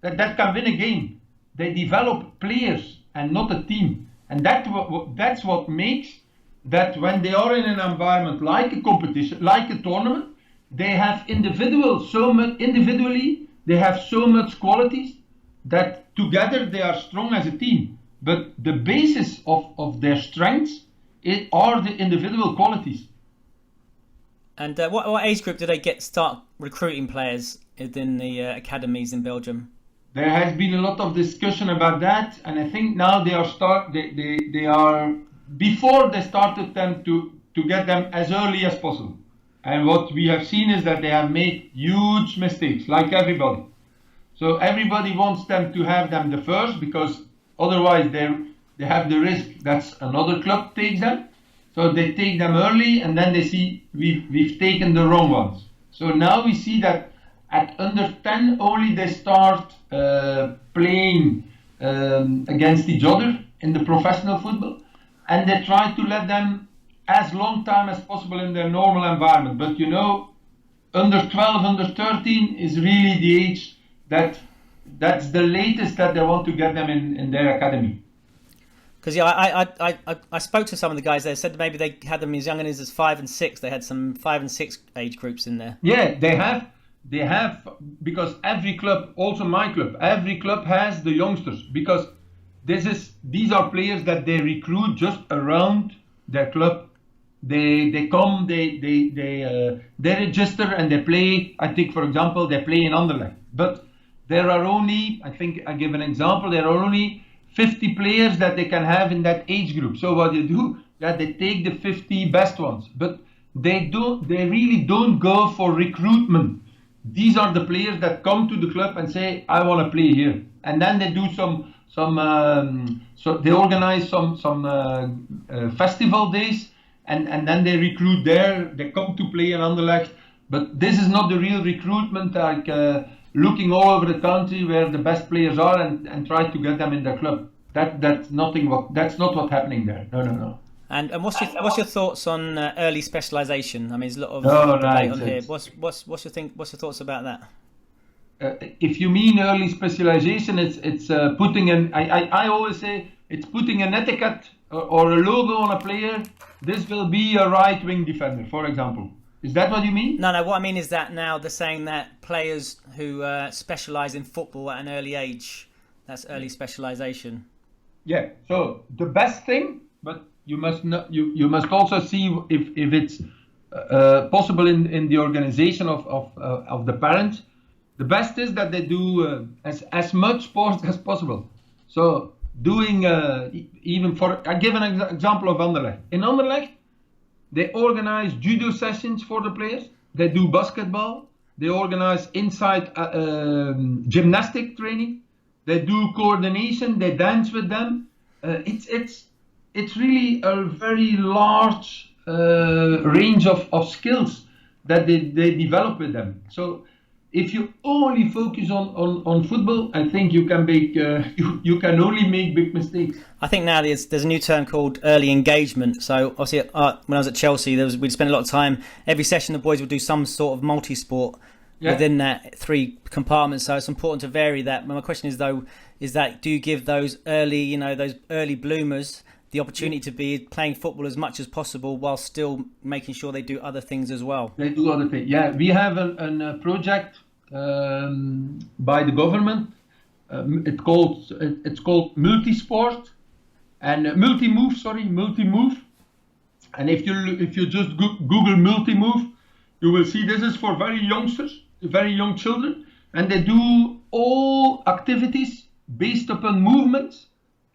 that can win a game. They develop players and not a team. And that's what makes that when they are in an environment like a competition, like a tournament, they have individually, they have so much qualities that together they are strong as a team. But the basis of their strengths are the individual qualities. And what age group do they start recruiting players within the academies in Belgium? There has been a lot of discussion about that, and I think now they are before they started them to get them as early as possible. And what we have seen is that they have made huge mistakes, like everybody. So everybody wants them to have them the first, because otherwise they have the risk that another club takes them. So they take them early, and then they see we've taken the wrong ones. So now we see that at under 10 only they start playing against each other in the professional football, and they try to let them as long time as possible in their normal environment. But you know, under 12, under 13 is really the age that's the latest that they want to get them in their academy. Because I spoke to some of the guys. They said maybe they had them as young as 5 and 6. They had some 5 and 6 age groups in there. Yeah, they have because every club, also my club, every club has the youngsters, because these are players that they recruit just around their club. They come, they register and they play. I think, for example, they play in Anderlecht, but there are only, I think I give an example, there are only 50 players that they can have in that age group. So what they do, that they take the 50 best ones, but they really don't go for recruitment. These are the players that come to the club and say, I want to play here. And then they do so they organize some festival days, and then they recruit there. They come to play in Anderlecht. But this is not the real recruitment, like looking all over the country where the best players are and try to get them in their club. That's not what's happening there. No. And what's your thoughts on early specialization? I mean, there's a lot of debate on here. What's your thoughts about that? If you mean early specialization, it's putting an. I always say it's putting an etiquette or a logo on a player. This will be a right wing defender, for example. Is that what you mean? No. What I mean is that now they're saying that players who specialize in football at an early age, that's early specialization. Yeah. So the best thing, but you must also see if it's possible in the organization of the parents. The best is that they do as much sport as possible. So doing even for, I give an example of Anderlecht. In Anderlecht, they organize judo sessions for the players. They do basketball. They organize inside gymnastic training. They do coordination. They dance with them. It's really a very large range of skills that they develop with them. So if you only focus on football, I think you can make you can only make big mistakes. I think now there's a new term called early engagement. So obviously, when I was at Chelsea, we'd spend a lot of time. Every session, the boys would do some sort of multi-sport within that 3 compartments. So it's important to vary that. But my question is though, do you give those early bloomers the opportunity to be playing football as much as possible while still making sure they do other things as well? They do other things. Yeah, we have a project by the government. It's called multi-sport and multi-move. And if you just Google multi-move, you will see this is for very youngsters, very young children, and they do all activities based upon movements.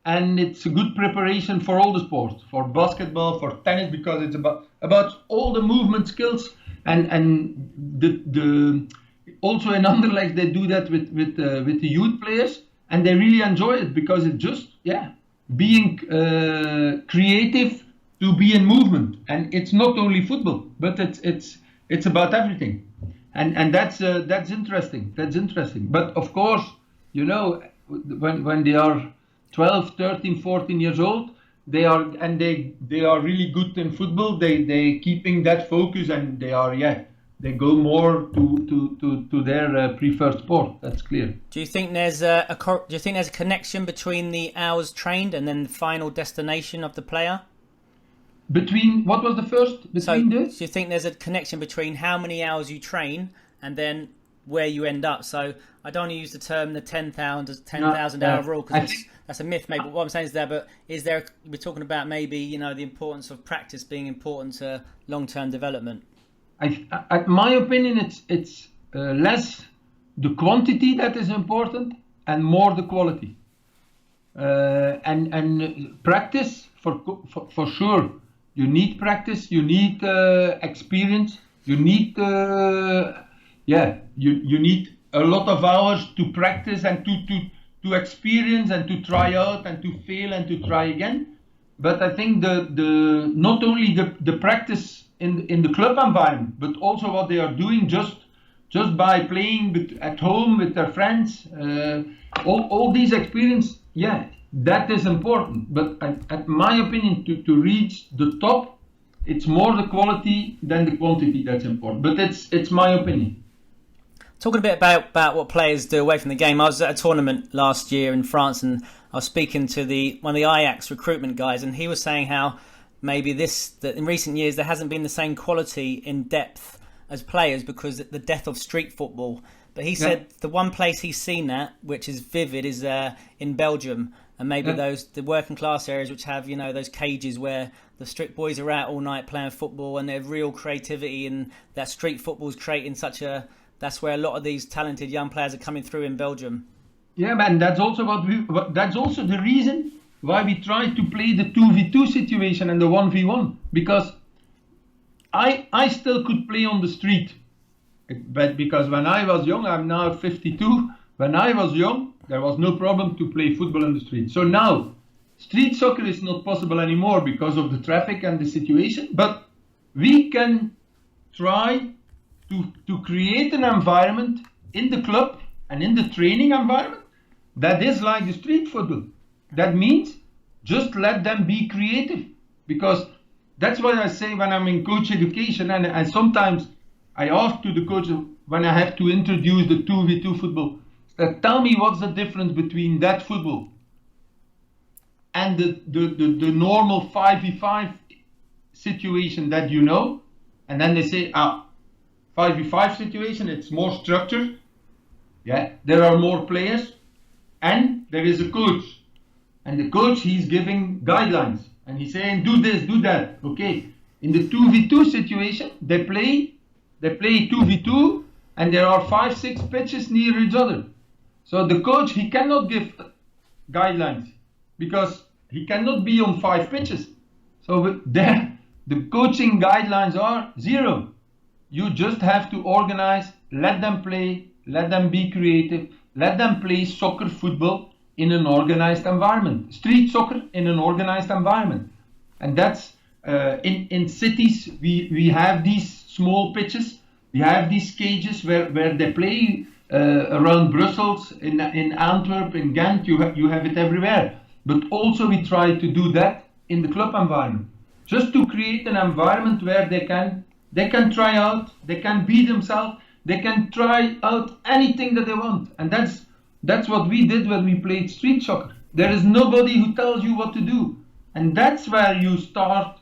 And it's a good preparation for all the sports, for basketball, for tennis, because it's about all the movement skills. And the also in Anderlecht they do that with the youth players, and they really enjoy it because it's just being creative to be in movement. And it's not only football, but it's about everything. And that's interesting. That's interesting. But of course, when they are 12, 13, 14 years old, they are really good in football. They keeping that focus, and they go more to their preferred sport. That's clear. Do you think there's a connection between the hours trained and then the final destination of the player? Between what was the first? So do you think there's a connection between how many hours you train and then where you end up? So I don't want to use the term the 10,000 hour rule because that's a myth, maybe. But what I'm saying is we're talking about maybe the importance of practice being important to long-term development. My opinion, it's less the quantity that is important and more the quality. And practice for sure. You need practice. You need experience. You need you need a lot of hours to practice and to experience and to try out and to fail and to try again. But I think the not only the practice in the club environment, but also what they are doing just by playing at home with their friends, all these experience, that is important. But at my opinion, to reach the top, it's more the quality than the quantity that's important. But it's my opinion. Talking a bit about what players do away from the game, I was at a tournament last year in France and I was speaking to one of the Ajax recruitment guys, and he was saying how maybe that in recent years there hasn't been the same quality in depth as players because of the death of street football. But he said the one place he's seen that, which is vivid, is in Belgium, and maybe the working class areas which have those cages where the street boys are out all night playing football, and there's real creativity, and that street football is creating that's where a lot of these talented young players are coming through in Belgium. Yeah, man, that's also that's also the reason why we try to play the 2v2 situation and the 1v1, because I still could play on the street, but because when I was young, I'm now 52. When I was young, there was no problem to play football in the street. So now, street soccer is not possible anymore because of the traffic and the situation. But we can try to create an environment in the club and in the training environment that is like the street football. That means just let them be creative, because that's what I say when I'm in coach education, and sometimes I ask to the coach when I have to introduce the 2v2 football, tell me what's the difference between that football and the normal 5v5 situation that and then they say 5v5 situation, it's more structured, there are more players, and there is a coach, and the coach, he's giving guidelines, and he's saying do this, do that. Okay, In the 2v2 situation, they play 2v2, and there are 5-6 pitches near each other. So the coach, he cannot give guidelines because he cannot be on 5 pitches. So there, the coaching guidelines are 0. You just have to organize, let them play, let them be creative, let them play soccer, football in an organized environment, street soccer in an organized environment. And that's in cities, we have these small pitches, we have these cages where they play around Brussels, in Antwerp, in Ghent, you have it everywhere. But also we try to do that in the club environment, just to create an environment where they can try out, they can be themselves, they can try out anything that they want. And that's what we did when we played street soccer. There is nobody who tells you what to do. And that's where you start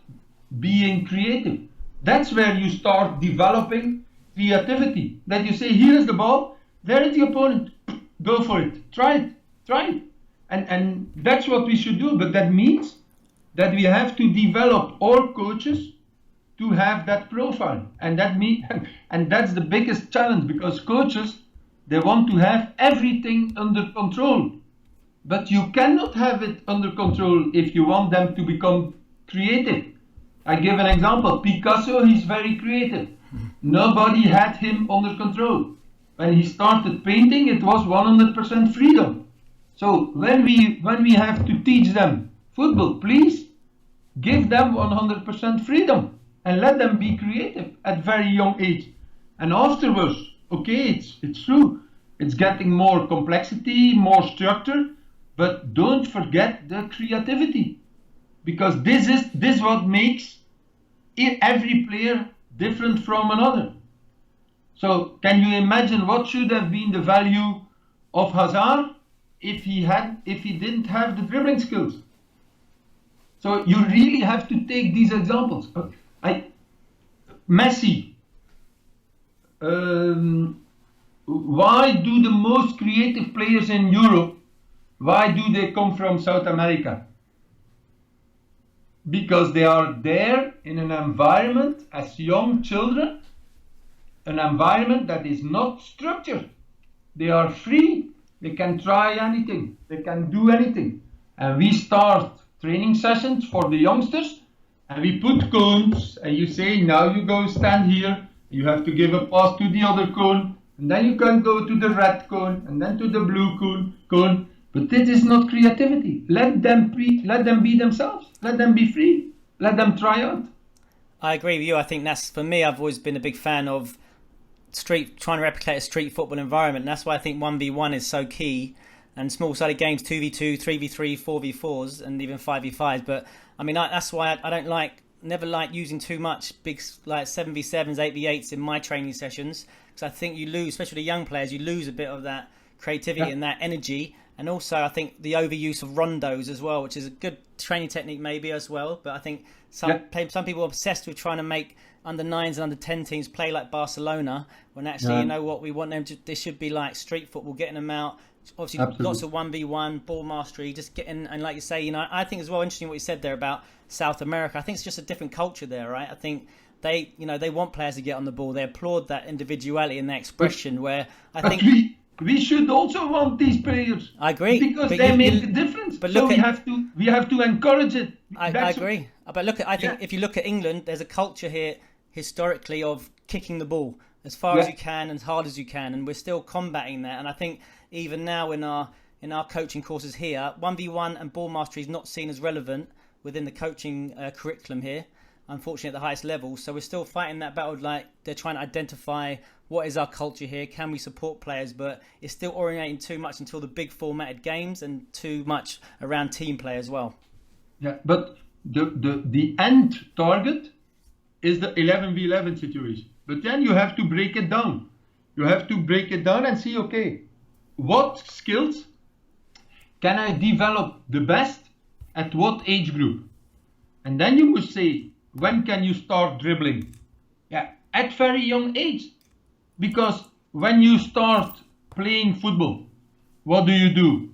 being creative. That's where you start developing creativity. That you say, here is the ball, there is the opponent, go for it, try it. And that's what we should do. But that means that we have to develop our coaches to have that profile. And that's the biggest challenge, because coaches, they want to have everything under control. But you cannot have it under control if you want them to become creative. I give an example. Picasso, he's very creative. Nobody had him under control. When he started painting, it was 100% freedom. So when we have to teach them football, please give them 100% freedom and let them be creative at very young age. And afterwards, okay, it's true, it's getting more complexity, more structure, but don't forget the creativity, because this is what makes every player different from another. So can you imagine what should have been the value of Hazard if he didn't have the dribbling skills? So you really have to take these examples. Messi. Why do the most creative players in Europe, why do they come from South America? Because they are there in an environment as young children, an environment that is not structured. They are free, they can try anything, they can do anything. And we start training sessions for the youngsters, and we put cones, and you say, now you go stand here, you have to give a pass to the other cone, and then you can go to the red cone, and then to the blue cone. But this is not creativity. Let them be themselves. Let them be free. Let them try out. I agree with you. I think that's, for me, I've always been a big fan of trying to replicate a street football environment. And that's why I think 1v1 is so key. And small-sided games, 2v2, 3v3, 4v4s, and even 5v5s. But I mean, that's why I never like using too much big, like 7v7s, 8v8s in my training sessions, because I think you lose, especially the young players, you lose a bit of that creativity and that energy. And also, I think the overuse of rondos as well, which is a good training technique maybe as well. But I think some people are obsessed with trying to make under 9s and under 10 teams play like Barcelona, when actually, you know what, we want them to, this should be like street football, getting them out. Obviously, lots of 1v1, ball mastery, just getting, and like you say, you know, I think as well, interesting what you said there about South America. I think it's just a different culture there, right? I think they want players to get on the ball. They applaud that individuality and that expression, where I think... We should also want these players. I agree, because they make the difference. But so we have to encourage it. I agree. But I think if you look at England, there's a culture here historically of kicking the ball as far as you can and as hard as you can, and we're still combating that. And I think even now in our coaching courses here, 1v1 and ball mastery is not seen as relevant within the coaching curriculum here, unfortunately at the highest level. So we're still fighting that battle. Like, they're trying to identify what is our culture here, can we support players, but it's still orientating too much until the big formatted games and too much around team play as well. Yeah, but the end target is the 11v11 situation. But then you have to break it down. You have to break it down and see, okay, what skills can I develop the best at what age group? And then you must say, when can you start dribbling? Yeah, at very young age. Because when you start playing football, what do?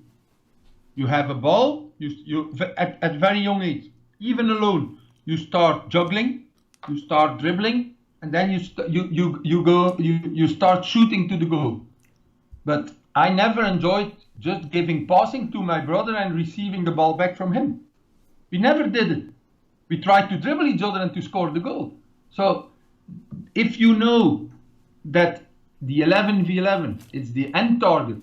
You have a ball, you at very young age, even alone, you start juggling, you start dribbling, and then you start shooting to the goal. But I never enjoyed just giving passing to my brother and receiving the ball back from him. We never did it. We tried to dribble each other and to score the goal. So if you know that the 11v11 is the end target,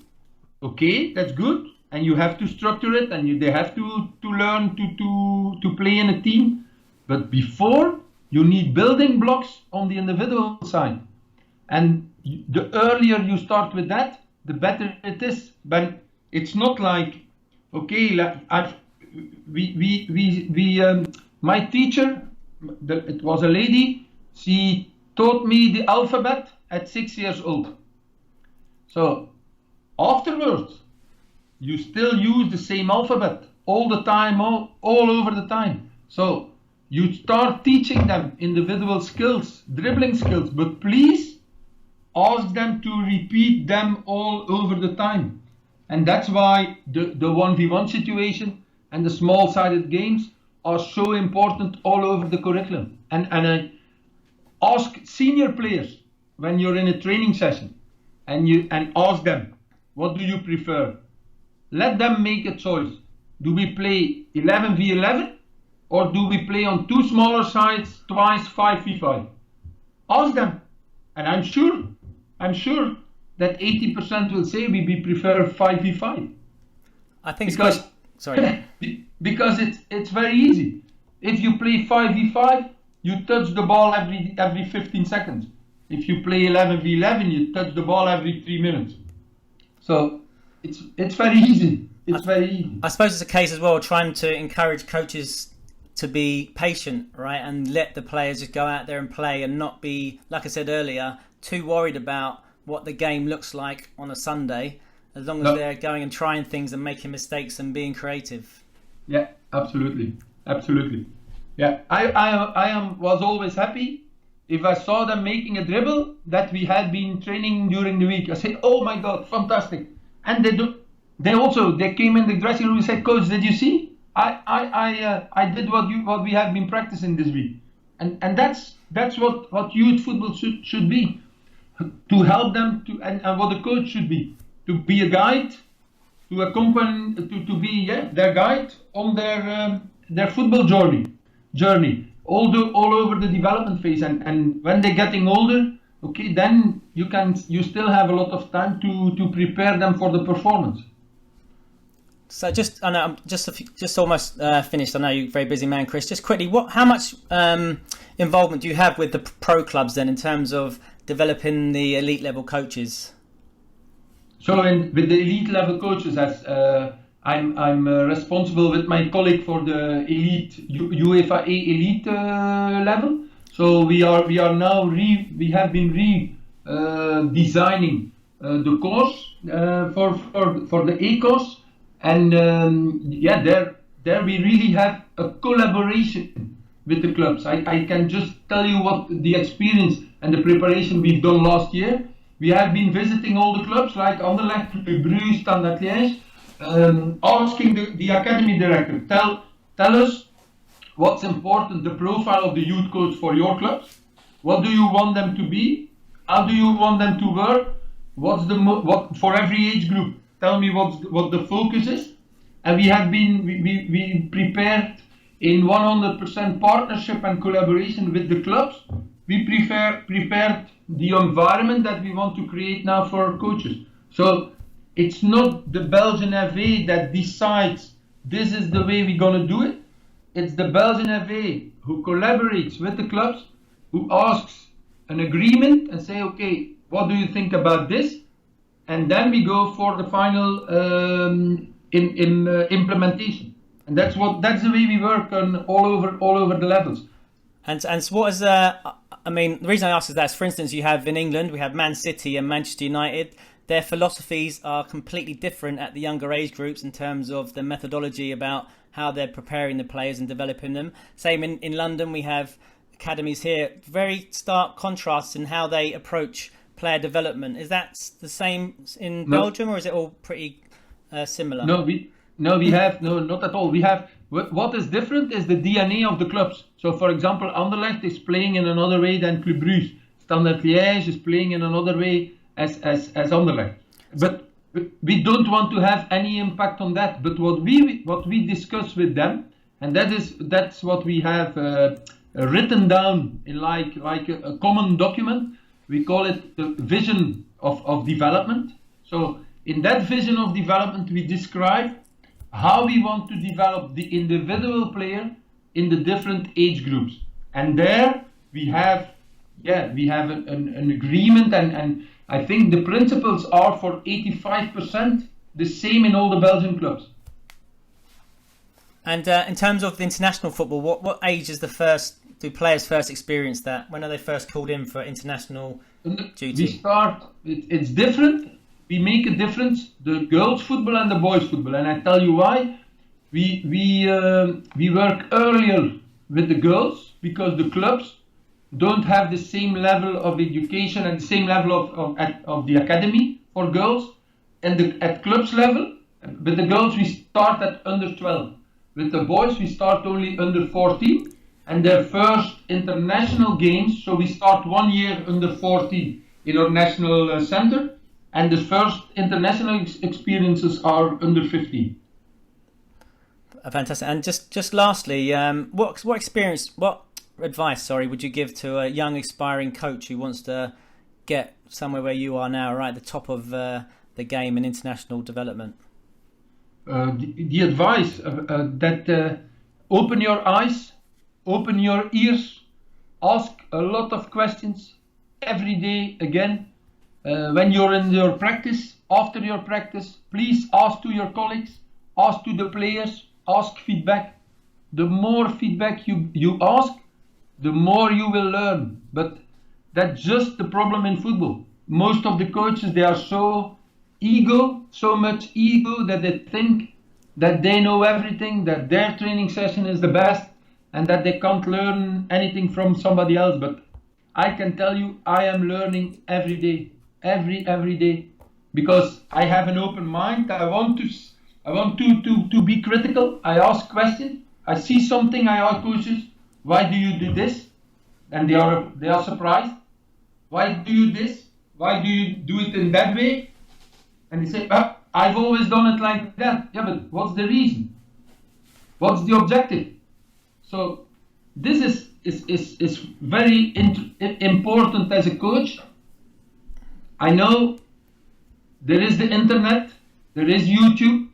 okay, that's good, and you have to structure it, and they have to learn to play in a team. But before, you need building blocks on the individual side, and the earlier you start with that, the better it is. But it's not like, okay, my teacher, it was a lady, she taught me the alphabet at 6 years old. So afterwards, you still use the same alphabet all the time, all over the time. So you start teaching them individual skills, dribbling skills, but please ask them to repeat them all over the time. And that's why the 1v1 situation and the small-sided games are so important all over the curriculum. And I ask senior players when you're in a training session and ask them, what do you prefer? Let them make a choice. Do we play 11v11 or do we play on two smaller sides twice 5v5? Ask them, and I'm sure that 80% will say we prefer 5v5. I think because sorry. Because it's very easy. If you play 5v5, you touch the ball every 15 seconds. If you play 11v11, you touch the ball every 3 minutes. So it's very easy. Very easy. I suppose it's a case as well, trying to encourage coaches to be patient, right, and let the players just go out there and play and not be, like I said earlier, too worried about what the game looks like on a Sunday, as long as they're going and trying things and making mistakes and being creative. Yeah, absolutely. Yeah, I was always happy if I saw them making a dribble that we had been training during the week. I said, oh my God, fantastic. And they came in the dressing room and said, Coach, did you see? I did what we have been practicing this week. And that's what youth football should be. To help them and what the coach should be. To be a guide, to accompany, to be their guide on their football journey. All over the development phase, and when they're getting older, okay, then you still have a lot of time to prepare them for the performance. So I know I'm just almost finished. I know you're a very busy man, Kris. Just quickly, how much involvement do you have with the pro clubs then in terms of developing the elite level coaches? So with the elite level coaches, as I'm responsible with my colleague for the elite UEFA A elite level. So we have been designing the course for the A course, and there we really have a collaboration with the clubs. I can just tell you what the experience and the preparation we've done last year. We have been visiting all the clubs like Anderlecht, Bruyne, Standard Liège, asking the academy director, tell us what's important, the profile of the youth coach for your clubs. What do you want them to be? How do you want them to work? What for every age group? Tell me what the focus is. And we have been we prepared in 100% partnership and collaboration with the clubs. We prepared the environment that we want to create now for coaches. So it's not the Belgian FA that decides this is the way we're going to do it. It's the Belgian FA who collaborates with the clubs, who asks an agreement and say, okay, what do you think about this? And then we go for the final implementation. And that's the way we work on all over the levels. And so what is the reason I ask is that, for instance, you have in England, we have Man City and Manchester United. Their philosophies are completely different at the younger age groups in terms of the methodology about how they're preparing the players and developing them. Same in London, we have academies here. Very stark contrasts in how they approach player development. Is that the same in Belgium, or is it all pretty similar? No, not at all. We have What is different is the DNA of the clubs. So, for example, Anderlecht is playing in another way than Club Brugge. Standard Liège is playing in another way as Anderlecht. But we don't want to have any impact on that. But what we discuss with them, and that's what we have written down in like a common document. We call it the vision of development. So in that vision of development, we describe how we want to develop the individual player in the different age groups. And there we have an agreement, and I think the principles are for 85% the same in all the Belgian clubs. And in terms of the international football, what age is do players first experience that? When are they first called in for international duty? It's different. We make a difference, the girls' football and the boys' football, and I tell you why. We work earlier with the girls because the clubs don't have the same level of education and the same level of the academy for girls, and at clubs level. With the girls we start at under 12. With the boys we start only under 14, and their first international games. So we start 1 year under 14 in our national center. And the first international experiences are under 15. Fantastic. And just lastly, what advice, would you give to a young aspiring coach who wants to get somewhere where you are now, right at the top of the game in international development? The advice that open your eyes, open your ears, ask a lot of questions every day again. When you're in your practice, after your practice, please ask to your colleagues, ask to the players, ask feedback. The more feedback you ask, the more you will learn. But that's just the problem in football. Most of the coaches, they are so much ego that they think that they know everything, that their training session is the best, and that they can't learn anything from somebody else. But I can tell you, I am learning every day. Every day, because I have an open mind. I want to be critical. I ask questions. I see something. I ask coaches, why do you do this? And they are surprised. Why do you this? Why do you do it in that way? And they say, I've always done it like that. Yeah, but what's the reason? What's the objective? So this is very important as a coach. I know there is the internet, there is YouTube,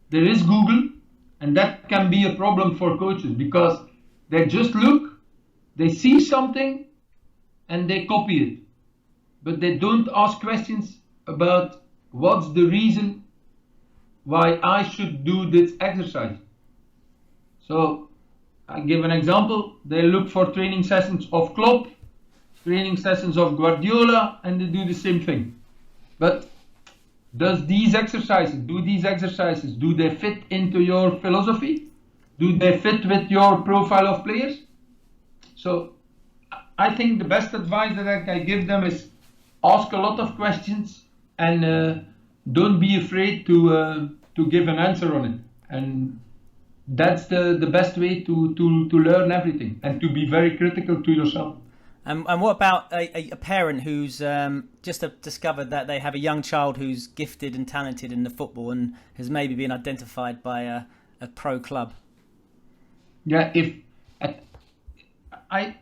there is Google, and that can be a problem for coaches because they just look, they see something, and they copy it. But they don't ask questions about what's the reason why I should do this exercise. So I give an example. They look for training sessions of Klopp, training sessions of Guardiola, and they do the same thing. But do these exercises, do they fit into your philosophy? Do they fit with your profile of players? So I think the best advice that I can give them is ask a lot of questions and don't be afraid to give an answer on it. And that's the best way to learn everything and to be very critical to yourself. And what about a parent who's just discovered that they have a young child who's gifted and talented in the football and has maybe been identified by a pro club? Yeah, I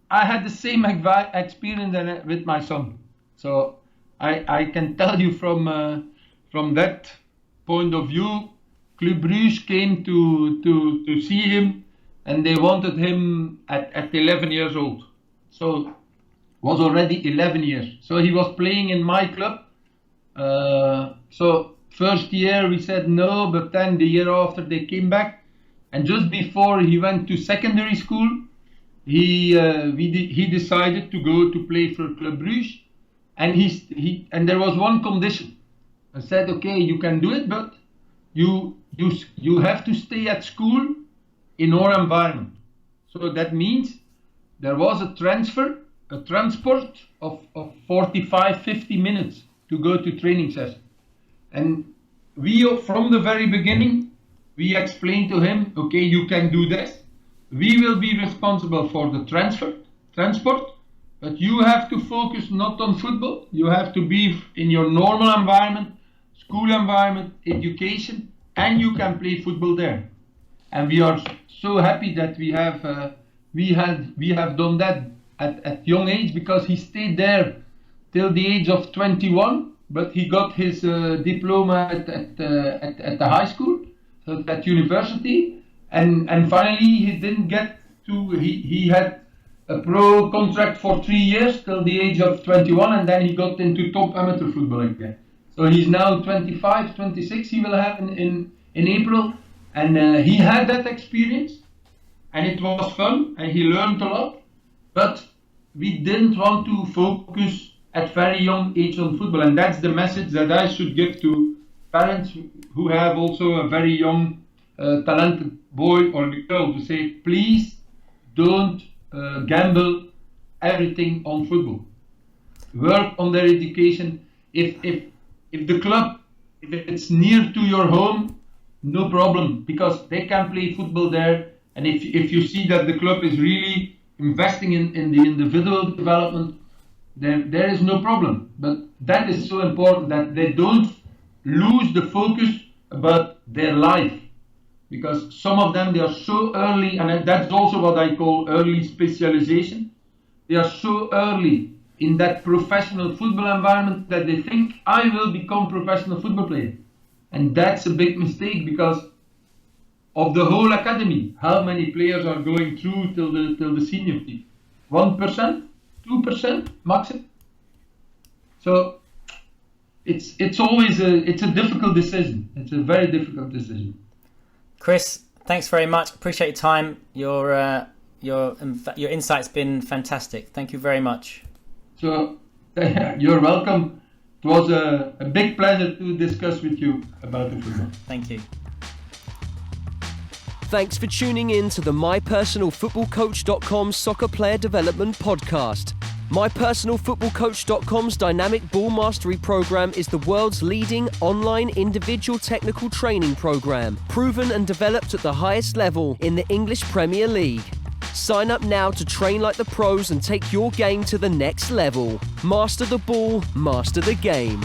had the same experience with my son, so I can tell you from that point of view. Club Brugge came to see him, and they wanted him at 11 years old. So was already 11 years. So he was playing in my club. So first year we said no, but then the year after they came back, and just before he went to secondary school, he decided to go to play for Club Brugge, and there was one condition. I said, okay, you can do it, but you have to stay at school in our environment. So that means there was a transport of 45, 50 minutes to go to training session. And we, from the very beginning, we explain to him, okay, you can do this. We will be responsible for the transport, but you have to focus not on football. You have to be in your normal environment, school environment, education, and you can play football there. And we are so happy that we have done that at young age, because he stayed there till the age of 21, but he got his diploma at the high school, so at university, and finally he didn't get to, he had a pro contract for 3 years till the age of 21, and then he got into top amateur football again. So he's now 25, 26, he will have in April, and he had that experience, and it was fun, and he learned a lot, but we didn't want to focus at very young age on football, and that's the message that I should give to parents who have also a very young talented boy or girl, to say, please don't gamble everything on football. Work on their education. If the club, if it's near to your home, no problem, because they can play football there, and if you see that the club is really investing in the individual development, then there is no problem. But that is so important that they don't lose the focus about their life, because some of them, they are so early, and that's also what I call early specialization. They are so early in that professional football environment that they think, I will become professional football player. And that's a big mistake, because of the whole academy, how many players are going through till the senior team? 1%, 2% maximum. So it's always a difficult decision. It's a very difficult decision. Kris, thanks very much. Appreciate your time. Your insight's been fantastic. Thank you very much. So you're welcome. It was a big pleasure to discuss with you about the football. Thank you. Thanks for tuning in to the MyPersonalFootballCoach.com Soccer Player Development Podcast. MyPersonalFootballCoach.com's Dynamic Ball Mastery Program is the world's leading online individual technical training program, proven and developed at the highest level in the English Premier League. Sign up now to train like the pros and take your game to the next level. Master the ball, master the game.